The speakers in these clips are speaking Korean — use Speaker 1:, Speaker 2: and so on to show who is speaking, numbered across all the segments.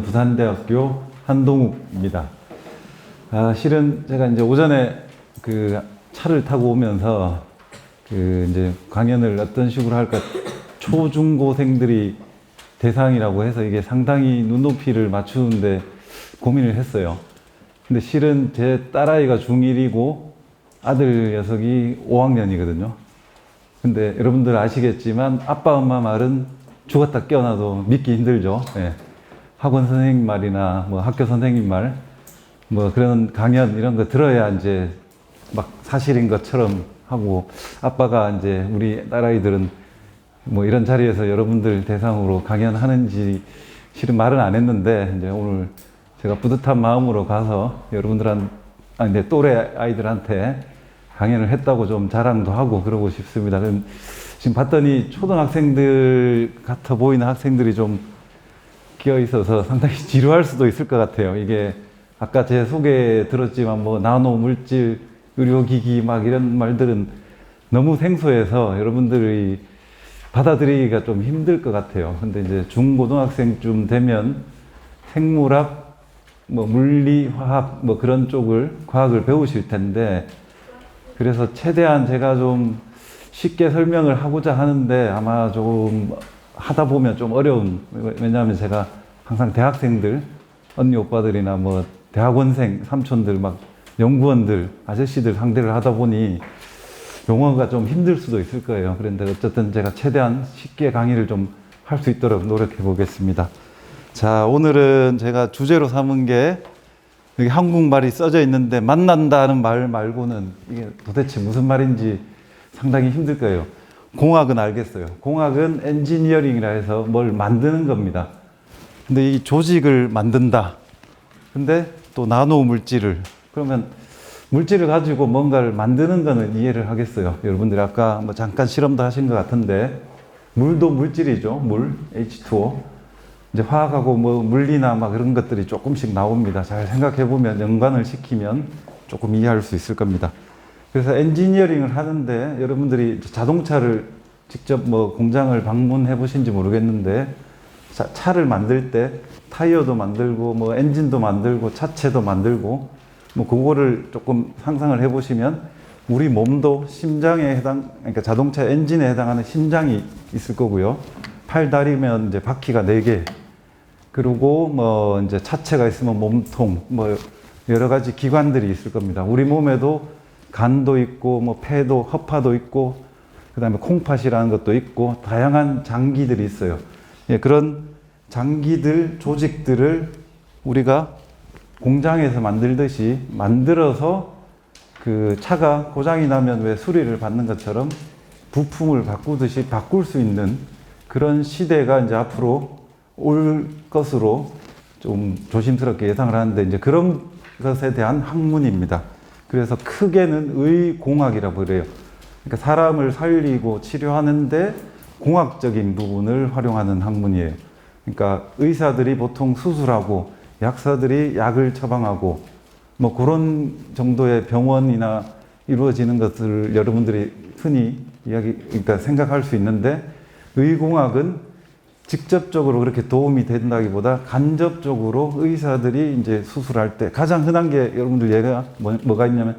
Speaker 1: 저는 부산대학교 한동욱입니다. 실은 제가 이제 오전에 그 차를 타고 오면서 그 이제 강연을 어떤 식으로 할까 초중고생들이 대상이라고 해서 이게 상당히 눈높이를 맞추는데 고민을 했어요. 근데 실은 제 딸아이가 중1이고 아들 녀석이 5학년이거든요. 근데 여러분들 아시겠지만 아빠 엄마 말은 죽었다 깨어나도 믿기 힘들죠. 예. 학원 선생님 말이나 뭐 학교 선생님 말, 뭐 그런 강연 이런 거 들어야 이제 막 사실인 것처럼 하고, 아빠가 이제 우리 딸아이들은 뭐 이런 자리에서 여러분들 대상으로 강연하는지 실은 말은 안 했는데, 이제 오늘 제가 뿌듯한 마음으로 가서 내 또래 아이들한테 강연을 했다고 좀 자랑도 하고 그러고 싶습니다. 지금 봤더니 초등학생들 같아 보이는 학생들이 좀 끼어 있어서 상당히 지루할 수도 있을 것 같아요. 이게 아까 제 소개 들었지만 뭐 나노 물질, 의료기기 막 이런 말들은 너무 생소해서 여러분들이 받아들이기가 좀 힘들 것 같아요. 근데 이제 중고등학생쯤 되면 생물학, 뭐 물리, 화학 뭐 그런 쪽을 과학을 배우실 텐데, 그래서 최대한 제가 좀 쉽게 설명을 하고자 하는데 아마 좀 하다 보면 좀 어려운, 왜냐하면 제가 항상 대학생들, 언니 오빠들이나 뭐 대학원생, 삼촌들 막 연구원들, 아저씨들 상대를 하다 보니 용어가 좀 힘들 수도 있을 거예요. 그런데 어쨌든 제가 최대한 쉽게 강의를 좀 할 수 있도록 노력해 보겠습니다. 자, 오늘은 제가 주제로 삼은 게 여기 한국말이 써져 있는데 만난다는 말 말고는 이게 도대체 무슨 말인지 상당히 힘들 거예요. 공학은 알겠어요. 공학은 엔지니어링이라 해서 뭘 만드는 겁니다. 근데 이 조직을 만든다. 근데 또 나노 물질을, 그러면 물질을 가지고 뭔가를 만드는 거는 이해를 하겠어요. 여러분들이 아까 뭐 잠깐 실험도 하신 것 같은데, 물도 물질이죠. 물, H2O. 이제 화학하고 뭐 물리나 막 그런 것들이 조금씩 나옵니다. 잘 생각해 보면, 연관을 시키면 조금 이해할 수 있을 겁니다. 그래서 엔지니어링을 하는데, 여러분들이 자동차를 직접 뭐 공장을 방문해 보신지 모르겠는데, 차를 만들 때 타이어도 만들고 뭐 엔진도 만들고 차체도 만들고, 뭐 그거를 조금 상상을 해 보시면 우리 몸도 심장에 그러니까 자동차 엔진에 해당하는 심장이 있을 거고요. 팔, 다리면 이제 바퀴가 4개. 그리고 뭐 이제 차체가 있으면 몸통, 뭐 여러 가지 기관들이 있을 겁니다. 우리 몸에도 간도 있고 뭐 폐도, 허파도 있고, 그다음에 콩팥이라는 것도 있고, 다양한 장기들이 있어요. 예, 그런 장기들, 조직들을 우리가 공장에서 만들듯이 만들어서 그 차가 고장이 나면 왜 수리를 받는 것처럼 부품을 바꾸듯이 바꿀 수 있는 그런 시대가 이제 앞으로 올 것으로 좀 조심스럽게 예상을 하는데, 이제 그런 것에 대한 학문입니다. 그래서 크게는 의공학이라고 그래요. 그러니까 사람을 살리고 치료하는데 공학적인 부분을 활용하는 학문이에요. 그러니까 의사들이 보통 수술하고 약사들이 약을 처방하고 뭐 그런 정도의 병원이나 이루어지는 것을 여러분들이 흔히 그러니까 생각할 수 있는데, 의공학은 직접적으로 그렇게 도움이 된다기보다 간접적으로 의사들이 이제 수술할 때 가장 흔한 게, 여러분들 예가 뭐가 있냐면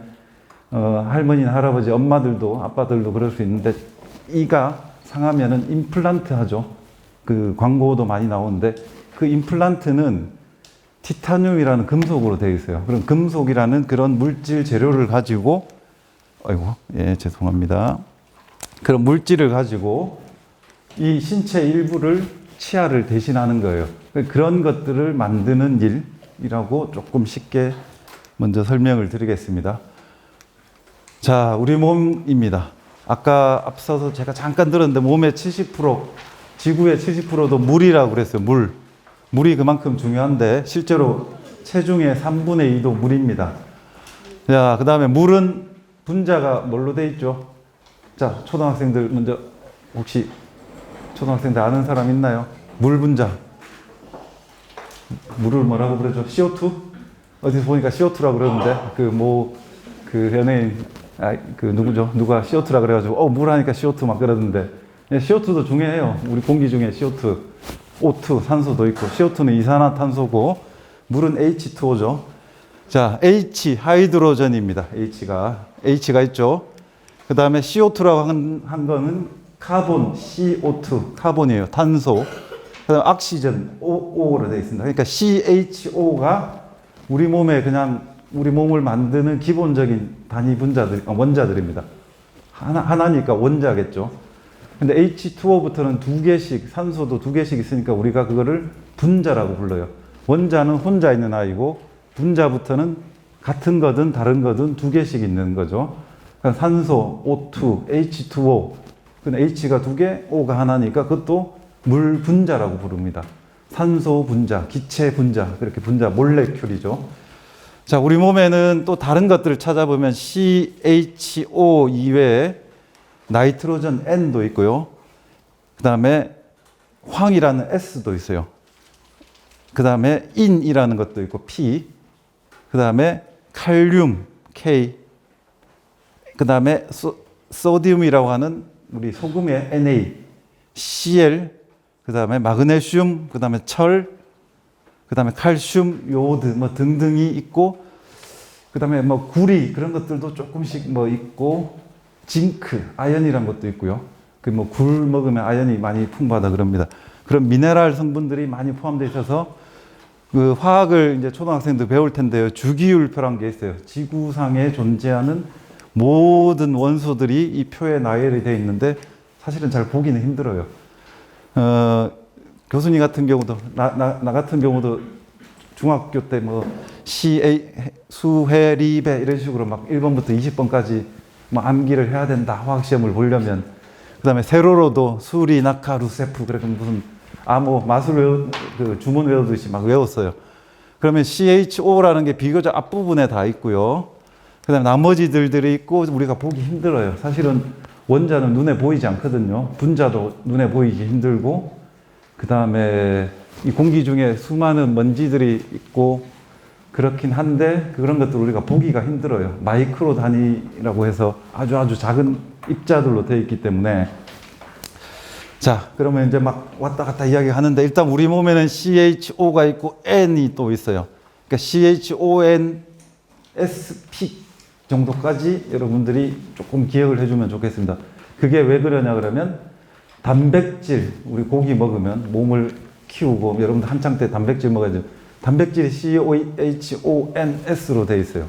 Speaker 1: 할머니나 할아버지, 엄마들도 아빠들도 그럴 수 있는데, 이가 상하면은 임플란트 하죠. 그 광고도 많이 나오는데, 그 임플란트는 티타늄이라는 금속으로 되어 있어요. 그럼 금속이라는 그런 물질 재료를 가지고, 죄송합니다. 그런 물질을 가지고 이 신체 일부를, 치아를 대신하는 거예요. 그런 것들을 만드는 일이라고 조금 쉽게 먼저 설명을 드리겠습니다. 자, 우리 몸입니다. 아까 앞서서 제가 잠깐 들었는데 몸의 70%, 지구의 70%도 물이라고 그랬어요. 물이 그만큼 중요한데, 실제로 체중의 3분의 2도 물입니다. 자, 그 다음에 물은 분자가 뭘로 돼 있죠? 자, 초등학생들 먼저, 혹시 초등학생들 아는 사람 있나요? 물 분자. 물을 뭐라고 그러죠? CO2? 어디서 보니까 CO2라고 그러는데, 그 연예인, 누구죠? 누가 CO2라 그래가지고, 물 하니까 CO2 막 그러던데. 예, CO2도 중요해요. 우리 공기 중에 CO2. O2 산소도 있고, CO2는 이산화탄소고, 물은 H2O죠. 자, H 하이드로전입니다. H가 있죠. 그 다음에 CO2라고 한 거는 카본, CO2 카본이에요. 탄소. 그 다음에 옥시전 O로 되어 있습니다. 그러니까 CHO가 우리 몸에 그냥 우리 몸을 만드는 기본적인 단위 원자들입니다. 하나니까 원자겠죠. 근데 H2O부터는 두 개씩, 산소도 두 개씩 있으니까 우리가 그거를 분자라고 불러요. 원자는 혼자 있는 아이고, 분자부터는 같은 거든 다른 거든 두 개씩 있는 거죠. 그러니까 산소, O2, H2O. 근데 H가 두 개, O가 하나니까 그것도 물 분자라고 부릅니다. 산소 분자, 기체 분자, 그렇게 분자, 몰레큘이죠. 자, 우리 몸에는 또 다른 것들을 찾아보면 CHO 이외에 나이트로전 N도 있고요. 그 다음에 황이라는 S도 있어요. 그 다음에 인이라는 것도 있고 P. 그 다음에 칼륨 K. 그 다음에 소디움이라고 하는 우리 소금의 Na, Cl. 그 다음에 마그네슘, 그 다음에 철, 그 다음에 칼슘, 요오드 뭐 등등이 있고, 그 다음에 뭐 구리 그런 것들도 조금씩 뭐 있고, 징크, 아연이란 것도 있고요. 그 뭐 굴 먹으면 아연이 많이 풍부하다 그럽니다. 그런 미네랄 성분들이 많이 포함되어 있어서 그 화학을 이제 초등학생들 배울 텐데요. 주기율표란 게 있어요. 지구상에 존재하는 모든 원소들이 이 표에 나열이 되어 있는데 사실은 잘 보기는 힘들어요. 교수님 같은 경우도 나 같은 경우도 중학교 때 뭐 수해, 리배 이런 식으로 막 1번부터 20번까지 뭐 암기를 해야 된다. 화학 시험을 보려면. 그다음에 세로로도 수리, 낙하, 루세프 그렇게 무슨 암호 마술 그 주문 외우듯이 막 외웠어요. 그러면 CHO라는 게 비교적 앞부분에 다 있고요. 그다음에 나머지들이 있고 우리가 보기 힘들어요. 사실은 원자는 눈에 보이지 않거든요. 분자도 눈에 보이기 힘들고, 그 다음에 이 공기 중에 수많은 먼지들이 있고 그렇긴 한데 그런 것들 우리가 보기가 힘들어요. 마이크로 단위라고 해서 아주 작은 입자들로 되어 있기 때문에. 자, 그러면 이제 막 왔다 갔다 이야기하는데 일단 우리 몸에는 CHO가 있고 N이 또 있어요. 그러니까 CHON, SP 정도까지 여러분들이 조금 기억을 해주면 좋겠습니다. 그게 왜 그러냐 그러면 단백질, 우리 고기 먹으면 몸을 키우고 여러분들 한창 때 단백질 먹어야죠. 단백질이 CHONS로 되어 있어요.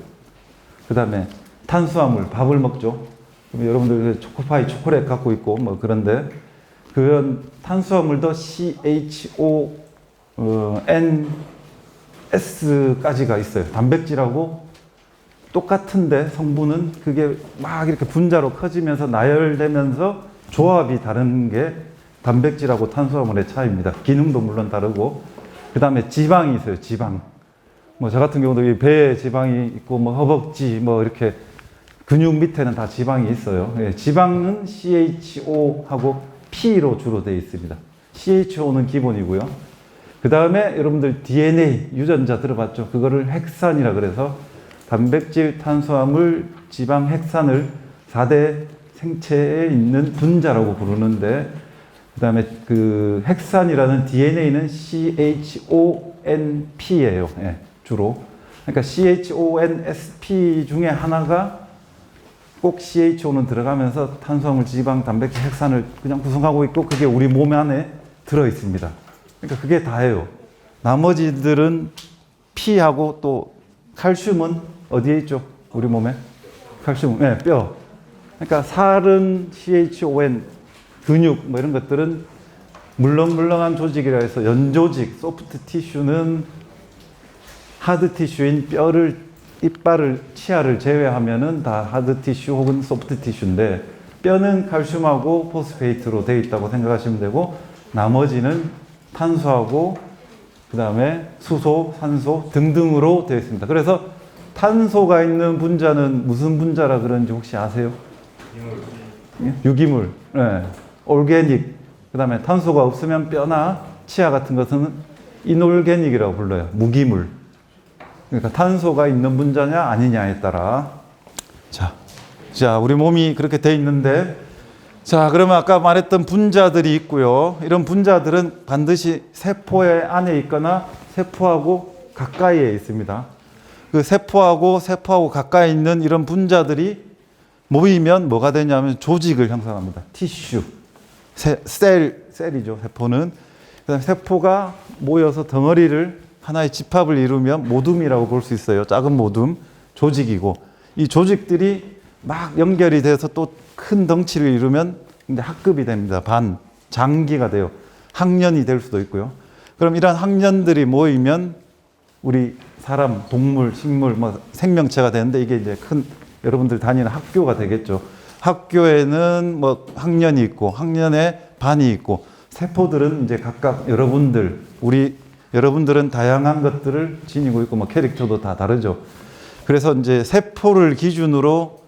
Speaker 1: 그 다음에 탄수화물, 밥을 먹죠. 그럼 여러분들 초코파이, 초콜릿 갖고 있고 뭐 그런데 그런 탄수화물도 CHONS까지가 있어요. 단백질하고 똑같은데 성분은 그게 막 이렇게 분자로 커지면서 나열되면서 조합이 다른 게 단백질하고 탄수화물의 차이입니다. 기능도 물론 다르고. 그 다음에 지방이 있어요. 지방. 뭐 저 같은 경우도 이 배에 지방이 있고 뭐 허벅지 뭐 이렇게 근육 밑에는 다 지방이 있어요. 예, 지방은 CHO하고 P로 주로 되어 있습니다. CHO는 기본이고요. 그 다음에 여러분들 DNA 유전자 들어봤죠? 그거를 핵산이라 그래서 단백질, 탄수화물, 지방, 핵산을 4대 생체에 있는 분자라고 부르는데, 그 다음에 그 핵산이라는 DNA는 CHONP예요. 예, 주로. 그러니까 CHONSP 중에 하나가 꼭 CHO는 들어가면서 탄수화물, 지방, 단백질, 핵산을 그냥 구성하고 있고 그게 우리 몸 안에 들어 있습니다. 그러니까 그게 다예요. 나머지들은 P하고 또 칼슘은 어디에 있죠? 우리 몸에? 칼슘, 네, 뼈. 그러니까 살은 CHON, 근육 뭐 이런 것들은 물렁물렁한 조직이라 해서 연조직, 소프트 티슈는 하드 티슈인 뼈를, 이빨을, 치아를 제외하면은 다 하드 티슈 혹은 소프트 티슈인데 뼈는 칼슘하고 포스페이트로 되어 있다고 생각하시면 되고 나머지는 탄수하고 그 다음에 수소, 산소 등등으로 되어 있습니다. 그래서 탄소가 있는 분자는 무슨 분자라 그런지 혹시 아세요? 유기물, 네. 올게닉. 그 다음에 탄소가 없으면 뼈나 치아 같은 것은 인올게닉이라고 불러요. 무기물. 그러니까 탄소가 있는 분자냐 아니냐에 따라. 자, 우리 몸이 그렇게 돼 있는데 자, 그러면 아까 말했던 분자들이 있고요. 이런 분자들은 반드시 세포의 안에 있거나 세포하고 가까이에 있습니다. 그 세포하고 가까이 있는 이런 분자들이 모이면 뭐가 되냐면 조직을 형성합니다. 티슈, 셀이죠. 세포는. 그다음에 세포가 모여서 덩어리를 하나의 집합을 이루면 모둠이라고 볼 수 있어요. 작은 모둠, 조직이고 이 조직들이 막 연결이 돼서 또 큰 덩치를 이루면 이제 학급이 됩니다. 장기가 돼요. 학년이 될 수도 있고요. 그럼 이런 학년들이 모이면 우리 사람, 동물, 식물, 뭐 생명체가 되는데 이게 이제 큰 여러분들 다니는 학교가 되겠죠. 학교에는 뭐 학년이 있고 학년에 반이 있고 세포들은 이제 각각 여러분들은 다양한 것들을 지니고 있고 뭐 캐릭터도 다 다르죠. 그래서 이제 세포를 기준으로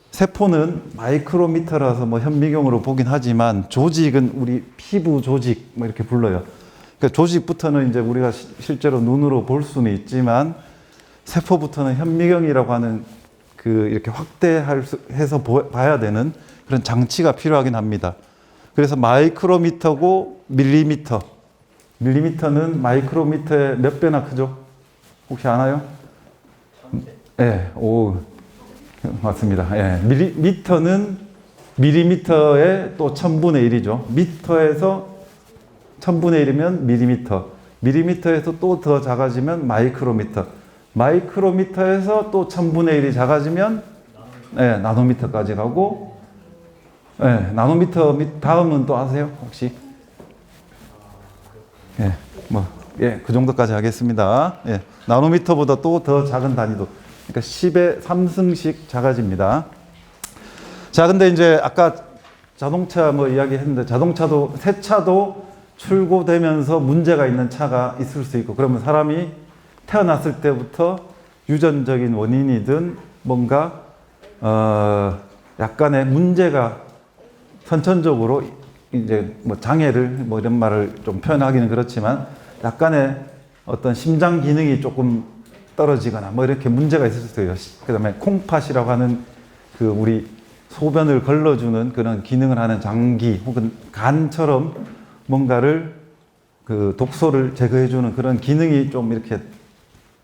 Speaker 1: 세포는 마이크로미터라서 뭐 현미경으로 보긴 하지만 조직은 우리 피부 조직 뭐 이렇게 불러요. 그러니까 조직부터는 이제 우리가 실제로 눈으로 볼 수는 있지만 세포부터는 현미경이라고 하는 그 이렇게 해서 봐야 되는 그런 장치가 필요하긴 합니다. 그래서 마이크로미터고 밀리미터. 밀리미터는 마이크로미터의 몇 배나 크죠? 혹시 아나요? 네, 맞습니다. 예, 미터는 밀리미터의 또 1000분의 1이죠. 미터에서 1000분의 1이면 밀리미터. 밀리미터에서 또 더 작아지면 마이크로미터. 마이크로미터에서 또 1000분의 1이 작아지면 나노미터까지 가고 나노미터 다음은 또 아세요? 혹시? 그 정도까지 하겠습니다. 나노미터보다 또 더 작은 단위도 그러니까 10의 3승씩 작아집니다. 자, 근데 이제 아까 자동차 뭐 이야기했는데 자동차도 새 차도 출고되면서 문제가 있는 차가 있을 수 있고 그러면 사람이 태어났을 때부터 유전적인 원인이든 뭔가 약간의 문제가 선천적으로 이제 뭐 장애를 뭐 이런 말을 좀 표현하기는 그렇지만 약간의 어떤 심장 기능이 조금 떨어지거나 뭐 이렇게 문제가 있을 수 있어요. 그다음에 콩팥이라고 하는 그 우리 소변을 걸러주는 그런 기능을 하는 장기 혹은 간처럼 뭔가를 그 독소를 제거해주는 그런 기능이 좀 이렇게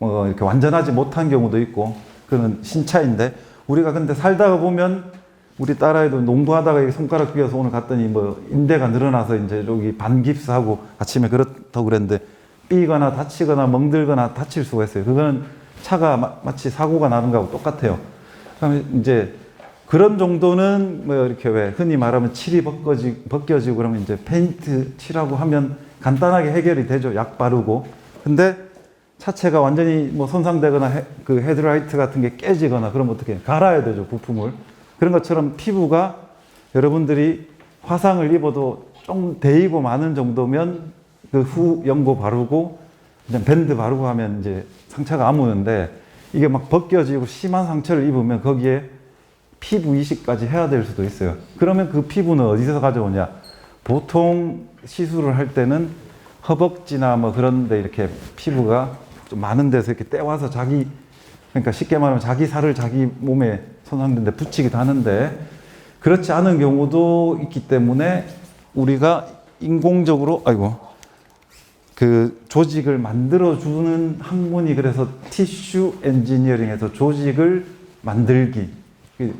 Speaker 1: 이렇게 완전하지 못한 경우도 있고 그런 신차인데 우리가 근데 살다가 보면 우리 딸아이도 농구하다가 손가락 삐어서 오늘 갔더니 뭐 인대가 늘어나서 이제 여기 반깁스하고 아침에 그렇다고 그랬는데 삐거나 다치거나 멍들거나 다칠 수가 있어요. 그거는 차가 마치 사고가 나는 거하고 똑같아요. 그러면 이제 그런 정도는 뭐 이렇게 왜 흔히 말하면 칠이 벗겨지고 그러면 이제 페인트 칠하고 하면 간단하게 해결이 되죠. 약 바르고. 근데 차체가 완전히 뭐 손상되거나 그 헤드라이트 같은 게 깨지거나 그러면 어떻게 갈아야 되죠. 부품을. 그런 것처럼 피부가 여러분들이 화상을 입어도 좀 데이고 마는 정도면 그 후 연고 바르고 그냥 밴드 바르고 하면 이제 상처가 아무는데 이게 막 벗겨지고 심한 상처를 입으면 거기에 피부 이식까지 해야 될 수도 있어요. 그러면 그 피부는 어디서 가져오냐? 보통 시술을 할 때는 허벅지나 뭐 그런 데 이렇게 피부가 좀 많은 데서 이렇게 떼와서 그러니까 쉽게 말하면 자기 살을 자기 몸에 손상된 데 붙이기도 하는데 그렇지 않은 경우도 있기 때문에 우리가 인공적으로 그 조직을 만들어주는 학문이 그래서 티슈 엔지니어링에서 조직을 만들기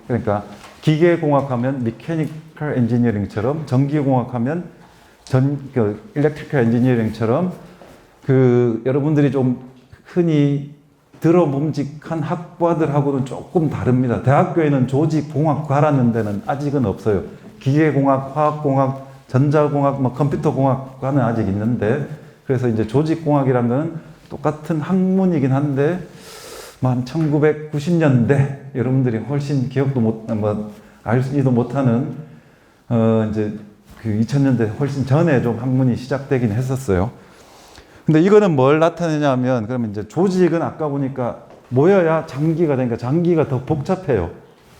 Speaker 1: 그러니까 기계공학하면 미케니컬 엔지니어링처럼 전기공학하면 일렉트리컬 엔지니어링처럼 그 여러분들이 좀 흔히 들어봄직한 학과들하고는 조금 다릅니다. 대학교에는 조직공학과라는 데는 아직은 없어요. 기계공학, 화학공학, 전자공학, 뭐 컴퓨터공학과는 아직 있는데 그래서 이제 조직공학이라는 거는 똑같은 학문이긴 한데 한 1990년대 여러분들이 훨씬 기억도 알지도 못하는 이제 그 2000년대 훨씬 전에 좀 학문이 시작되긴 했었어요. 근데 이거는 뭘 나타내냐면 그러면 이제 조직은 아까 보니까 모여야 장기가 되니까 장기가 더 복잡해요.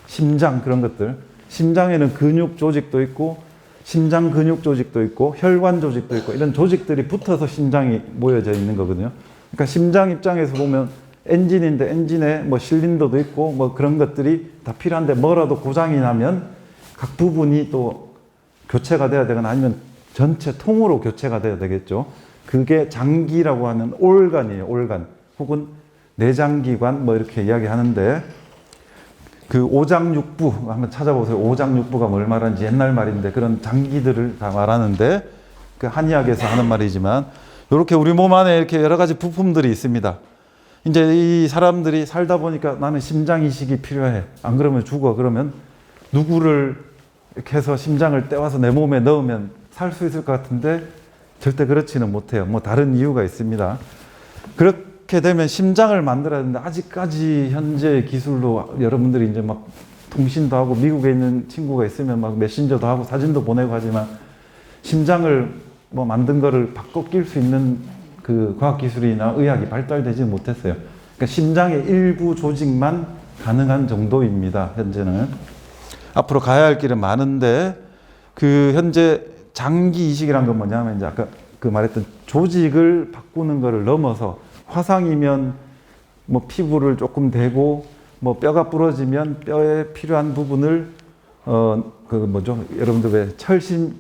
Speaker 1: 심장 그런 것들. 심장에는 근육 조직도 있고 심장 근육 조직도 있고 혈관 조직도 있고 이런 조직들이 붙어서 심장이 모여져 있는 거거든요. 그러니까 심장 입장에서 보면 엔진인데 엔진에 뭐 실린더도 있고 뭐 그런 것들이 다 필요한데 뭐라도 고장이 나면 각 부분이 또 교체가 돼야 되거나 아니면 전체 통으로 교체가 돼야 되겠죠. 그게 장기라고 하는 올간이에요. 올간 혹은 내장기관 뭐 이렇게 이야기하는데, 그 오장육부 한번 찾아보세요. 오장육부가 뭘 말하는지 옛날 말인데 그런 장기들을 다 말하는데, 그 한의학에서 하는 말이지만 이렇게 우리 몸 안에 이렇게 여러 가지 부품들이 있습니다. 이제 이 사람들이 살다 보니까 나는 심장 이식이 필요해, 안 그러면 죽어, 그러면 누구를 이렇게 해서 심장을 떼와서 내 몸에 넣으면 살 수 있을 것 같은데 절대 그렇지는 못해요. 뭐 다른 이유가 있습니다. 그렇게 되면 심장을 만들어야 되는데, 아직까지 현재 기술로 여러분들이 이제 막 통신도 하고 미국에 있는 친구가 있으면 막 메신저도 하고 사진도 보내고 하지만, 심장을 뭐 만든 거를 바꿔 낄 수 있는 그 과학기술이나 의학이 발달되지 못했어요. 그러니까 심장의 일부 조직만 가능한 정도입니다. 현재는. 앞으로 가야 할 길은 많은데, 그 현재 장기 이식이란 건 뭐냐면, 이제 아까 그 말했던 조직을 바꾸는 거를 넘어서, 화상이면 뭐 피부를 조금 대고, 뭐 뼈가 부러지면 뼈에 필요한 부분을 그 뭐죠? 여러분들 왜 철심,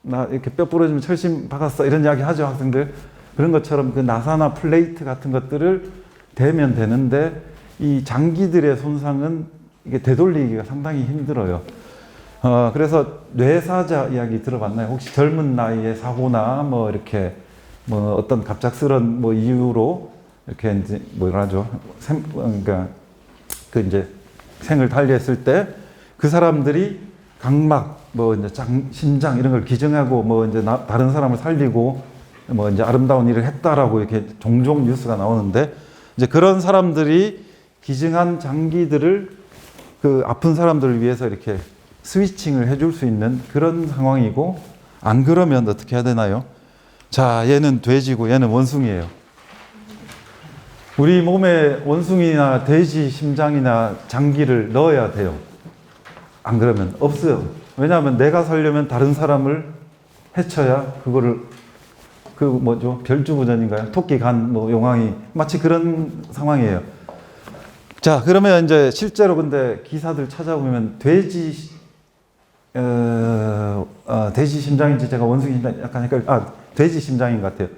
Speaker 1: 나 이렇게 뼈 부러지면 철심 박았어 이런 이야기 하죠, 학생들. 그런 것처럼 그 나사나 플레이트 같은 것들을 대면 되는데, 이 장기들의 손상은 이게 되돌리기가 상당히 힘들어요. 그래서 뇌사자 이야기 들어봤나요? 혹시 젊은 나이에 사고나 뭐 이렇게 뭐 어떤 갑작스런 뭐 이유로 이렇게 이제 뭐라죠? 그러니까 그 이제 생을 달리했을 때 그 사람들이 각막 뭐 이제 심장 이런 걸 기증하고 뭐 이제 다른 사람을 살리고 뭐 이제 아름다운 일을 했다라고 이렇게 종종 뉴스가 나오는데, 이제 그런 사람들이 기증한 장기들을 그 아픈 사람들을 위해서 이렇게 스위칭을 해줄 수 있는 그런 상황이고, 안 그러면 어떻게 해야 되나요? 자, 얘는 돼지고 얘는 원숭이에요. 우리 몸에 원숭이나 돼지 심장이나 장기를 넣어야 돼요. 안 그러면 없어요. 왜냐하면 내가 살려면 다른 사람을 해쳐야 그거를, 그 뭐죠? 별주부전인가요? 토끼 간 뭐 용왕이 마치 그런 상황이에요. 자, 그러면 이제 실제로 근데 기사들 찾아보면 돼지 심장인지 제가 원숭이 심장 약간 돼지 심장인 것 같아요.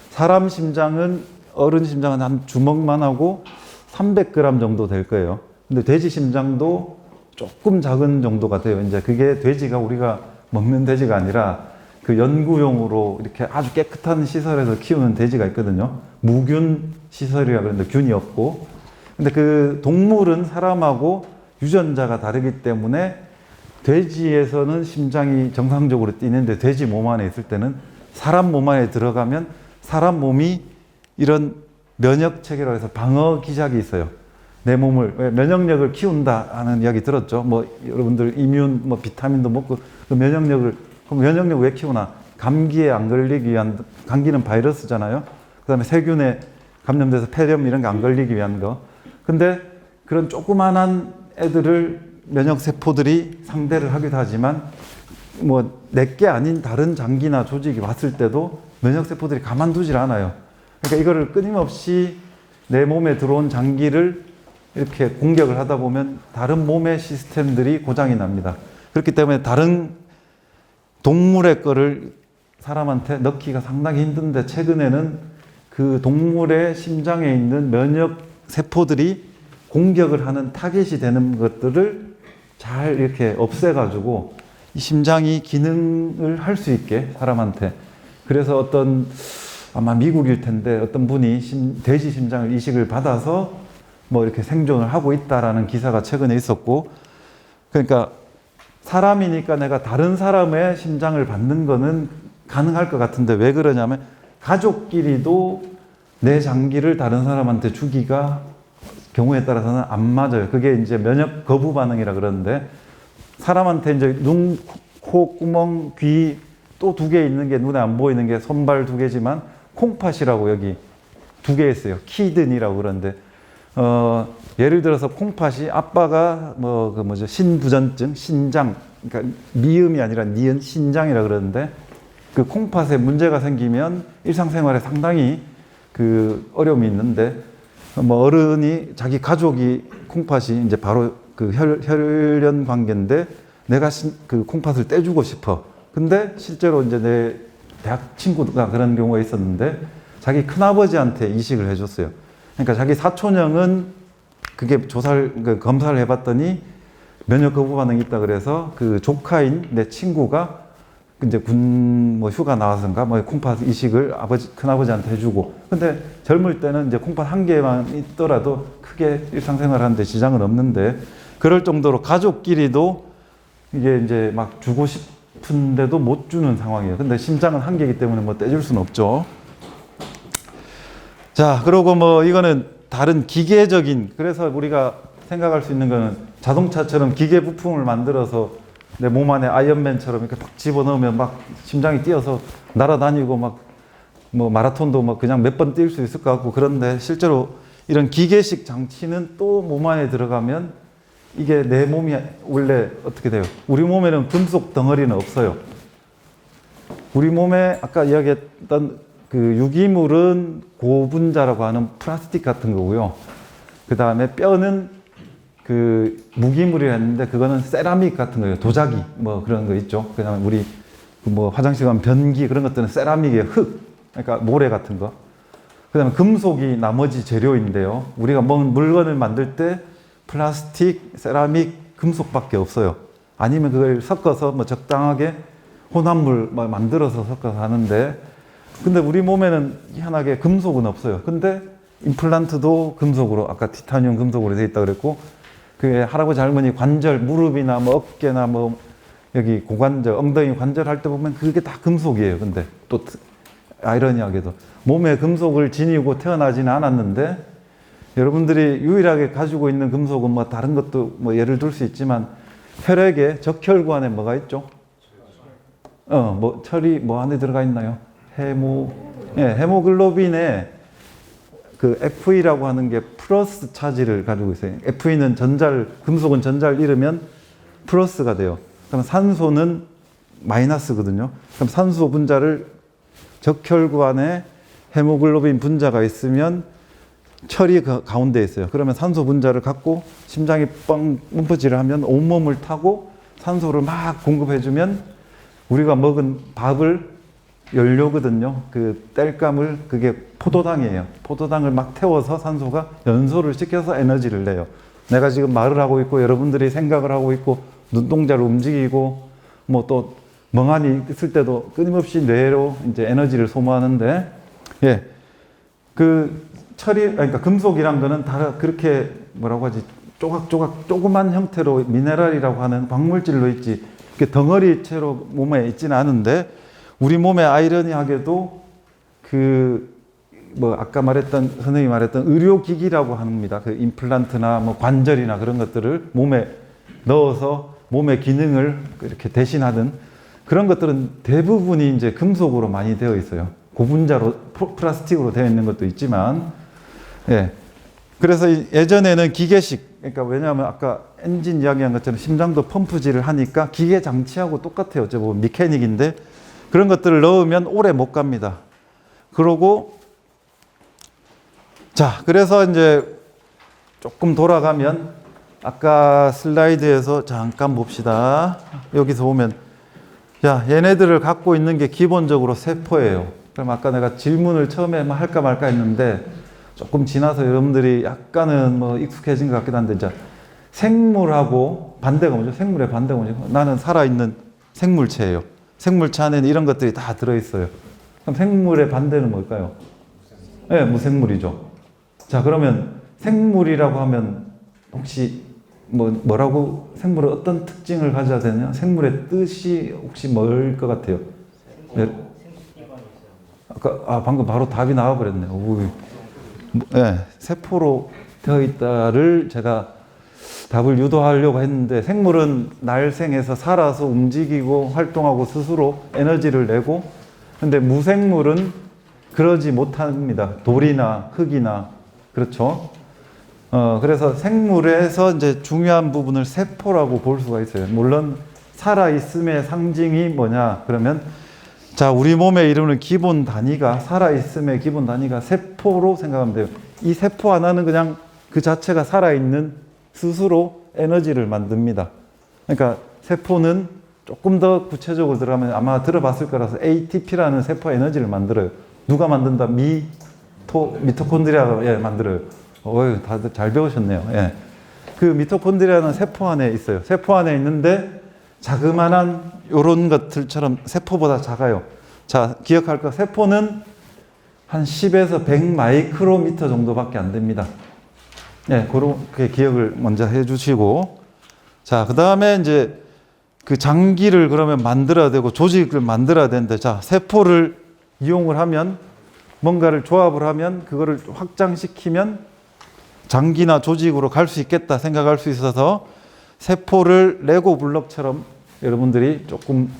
Speaker 1: 사람 심장은, 어른 심장은 한 주먹만 하고 300g 정도 될 거예요. 근데 돼지 심장도 조금 작은 정도가 돼요. 이제 그게 돼지가 우리가 먹는 돼지가 아니라 그 연구용으로 이렇게 아주 깨끗한 시설에서 키우는 돼지가 있거든요. 무균 시설이라 그러는데 균이 없고. 근데 그 동물은 사람하고 유전자가 다르기 때문에 돼지에서는 심장이 정상적으로 뛰는데, 돼지 몸 안에 있을 때는 사람 몸 안에 들어가면 사람 몸이 이런 면역 체계로 해서 방어 기작이 있어요. 내 몸을, 면역력을 키운다 하는 이야기 들었죠. 뭐 여러분들 이뮨 뭐 비타민도 먹고, 그 면역력을, 그럼 면역력 왜 키우나? 감기에 안 걸리기 위한, 감기는 바이러스잖아요. 그다음에 세균에 감염돼서 폐렴 이런 게 안 걸리기 위한 거. 근데 그런 조그만한 애들을 면역 세포들이 상대를 하기도 하지만, 뭐 내게 아닌 다른 장기나 조직이 왔을 때도 면역 세포들이 가만두질 않아요. 그러니까 이거를 끊임없이 내 몸에 들어온 장기를 이렇게 공격을 하다 보면 다른 몸의 시스템들이 고장이 납니다. 그렇기 때문에 다른 동물의 거를 사람한테 넣기가 상당히 힘든데, 최근에는 그 동물의 심장에 있는 면역 세포들이 공격을 하는 타겟이 되는 것들을 잘 이렇게 없애가지고 이 심장이 기능을 할 수 있게 사람한테. 그래서 아마 미국일 텐데 어떤 분이 돼지 심장을 이식을 받아서 뭐 이렇게 생존을 하고 있다라는 기사가 최근에 있었고, 그러니까 사람이니까 내가 다른 사람의 심장을 받는 거는 가능할 것 같은데, 왜 그러냐면 가족끼리도 내 장기를 다른 사람한테 주기가 경우에 따라서는 안 맞아요. 그게 이제 면역 거부 반응이라 그러는데, 사람한테 이제 눈, 코, 구멍, 귀 또 2개 있는 게, 눈에 안 보이는 게 손발 2개지만 콩팥이라고 여기 2개 있어요. 키드니라고 그러는데, 예를 들어서 콩팥이 아빠가 신부전증, 신장, 그러니까 미음이 아니라 니은, 신장이라 그러는데, 그 콩팥에 문제가 생기면 일상생활에 상당히 그 어려움이 있는데, 뭐 어른이 자기 가족이 콩팥이 이제 바로 그 혈연 관계인데, 내가 그 콩팥을 떼주고 싶어. 근데 실제로 이제 내 대학 친구가 그런 경우가 있었는데 자기 큰아버지한테 이식을 해줬어요. 그러니까 자기 사촌형은 그게 그 검사를 해봤더니 면역 거부 반응이 있다 그래서 그 조카인 내 친구가 이제 군 뭐 휴가 나와서인가 뭐 콩팥 이식을 큰아버지한테 해주고, 근데 젊을 때는 이제 콩팥 한 개만 있더라도 크게 일상생활 하는데 지장은 없는데, 그럴 정도로 가족끼리도 이게 이제 막 주고 싶은데도 못 주는 상황이에요. 근데 심장은 한 개이기 때문에 뭐 떼줄 수는 없죠. 자, 그리고 뭐 이거는 다른 기계적인, 그래서 우리가 생각할 수 있는 거는 자동차처럼 기계 부품을 만들어서 내 몸 안에 아이언맨처럼 이렇게 딱 집어넣으면 막 심장이 뛰어서 날아다니고 막 뭐 마라톤도 막 그냥 몇 번 뛸 수 있을 것 같고, 그런데 실제로 이런 기계식 장치는 또 몸 안에 들어가면 이게 내 몸이 원래 어떻게 돼요? 우리 몸에는 금속 덩어리는 없어요. 우리 몸에 아까 이야기했던 그 유기물은 고분자라고 하는 플라스틱 같은 거고요. 그 다음에 뼈는 그 무기물이라 했는데 그거는 세라믹 같은 거예요. 도자기 뭐 그런 거 있죠. 그다음에 우리 뭐 화장실 가면 변기 그런 것들은 세라믹이에요. 흙, 그러니까 모래 같은 거. 그다음에 금속이 나머지 재료인데요. 우리가 먹는 물건을 만들 때 플라스틱, 세라믹, 금속밖에 없어요. 아니면 그걸 섞어서 뭐 적당하게 혼합물 만들어서 섞어서 하는데, 근데 우리 몸에는 희한하게 금속은 없어요. 근데 임플란트도 금속으로, 아까 티타늄 금속으로 되어 있다 그랬고, 그 할아버지 할머니 관절, 무릎이나 뭐 어깨나 뭐 여기 고관절, 엉덩이 관절 할 때 보면 그게 다 금속이에요. 근데 또 아이러니하게도 몸에 금속을 지니고 태어나지는 않았는데, 여러분들이 유일하게 가지고 있는 금속은 뭐 다른 것도 뭐 예를 들 수 있지만 혈액에 적혈관에 뭐가 있죠? 뭐 철이 뭐 안에 들어가 있나요? 헤모글로빈에 그 FE라고 하는 게 플러스 차지를 가지고 있어요. FE는 금속은 전자를 잃으면 플러스가 돼요. 그럼 산소는 마이너스거든요. 그럼 산소 분자를 적혈관에 헤모글로빈 분자가 있으면 철이 그 가운데 있어요. 그러면 산소 분자를 갖고 심장이 뻥 문퍼질을 하면 온몸을 타고 산소를 막 공급해주면 우리가 먹은 밥을 연료거든요. 그 땔감을, 그게 포도당이에요. 포도당을 막 태워서 산소가 연소를 시켜서 에너지를 내요. 내가 지금 말을 하고 있고 여러분들이 생각을 하고 있고 눈동자를 움직이고 뭐 또 멍하니 있을 때도 끊임없이 뇌로 이제 에너지를 소모하는데, 예, 그 철이, 그러니까 금속이란 거는 다 그렇게 뭐라고 하지, 조각조각 조그만 형태로 미네랄이라고 하는 광물질로 있지, 이렇게 덩어리채로 몸에 있지는 않은데, 우리 몸에 아이러니하게도 그 뭐 아까 말했던, 선생님이 말했던 의료기기라고 합니다. 그 임플란트나 뭐 관절이나 그런 것들을 몸에 넣어서 몸의 기능을 이렇게 대신하는 그런 것들은 대부분이 이제 금속으로 많이 되어 있어요. 고분자로, 플라스틱으로 되어 있는 것도 있지만, 예. 그래서 예전에는 기계식, 그러니까 왜냐하면 아까 엔진 이야기한 것처럼 심장도 펌프질을 하니까 기계 장치하고 똑같아요. 어쩌면 미케닉인데 그런 것들을 넣으면 오래 못 갑니다. 그러고, 자, 그래서 이제 조금 돌아가면 아까 슬라이드에서 잠깐 봅시다. 여기서 보면, 자, 얘네들을 갖고 있는 게 기본적으로 세포예요. 그럼 아까 내가 질문을 처음에 할까 말까 했는데 조금 지나서 여러분들이 약간은 뭐 익숙해진 것 같기도 한데, 이제 생물하고 반대가 뭐죠? 생물의 반대가 뭐죠? 나는 살아있는 생물체예요. 생물체 안에는 이런 것들이 다 들어있어요. 그럼 생물의 반대는 뭘까요? 네, 무생물이죠. 자, 그러면 생물이라고 하면 혹시 뭐라고, 생물은 어떤 특징을 가져야 되냐? 생물의 뜻이 혹시 뭘 것 같아요? 네. 아까, 방금 바로 답이 나와버렸네요. 네, 세포로 되어 있다를 제가 답을 유도하려고 했는데, 생물은 날생에서 살아서 움직이고 활동하고 스스로 에너지를 내고, 근데 무생물은 그러지 못합니다. 돌이나 흙이나, 그렇죠? 그래서 생물에서 이제 중요한 부분을 세포라고 볼 수가 있어요. 물론 살아있음의 상징이 뭐냐 그러면, 자, 우리 몸에 이루는 기본 단위가, 살아있음의 기본 단위가 세포로 생각하면 돼요. 이 세포 하나는 그냥 그 자체가 살아있는, 스스로 에너지를 만듭니다. 그러니까 세포는 조금 더 구체적으로 들어가면 아마 들어봤을 거라서 ATP라는 세포 에너지를 만들어요. 누가 만든다? 미토콘드리아가 예, 만들어요. 다들 잘 배우셨네요. 예. 그 미토콘드리아는 세포 안에 있어요. 세포 안에 있는데 자그만한 요런 것들처럼 세포보다 작아요. 자, 기억할 거 세포는 한 10에서 100 마이크로미터 정도밖에 안 됩니다. 예, 그렇게 기억을 먼저 해 주시고. 자, 그 다음에 이제 그 장기를 그러면 만들어야 되고 조직을 만들어야 되는데, 자, 세포를 이용을 하면 뭔가를 조합을 하면 그거를 확장시키면 장기나 조직으로 갈 수 있겠다 생각할 수 있어서 세포를 레고 블록처럼 여러분들이 조금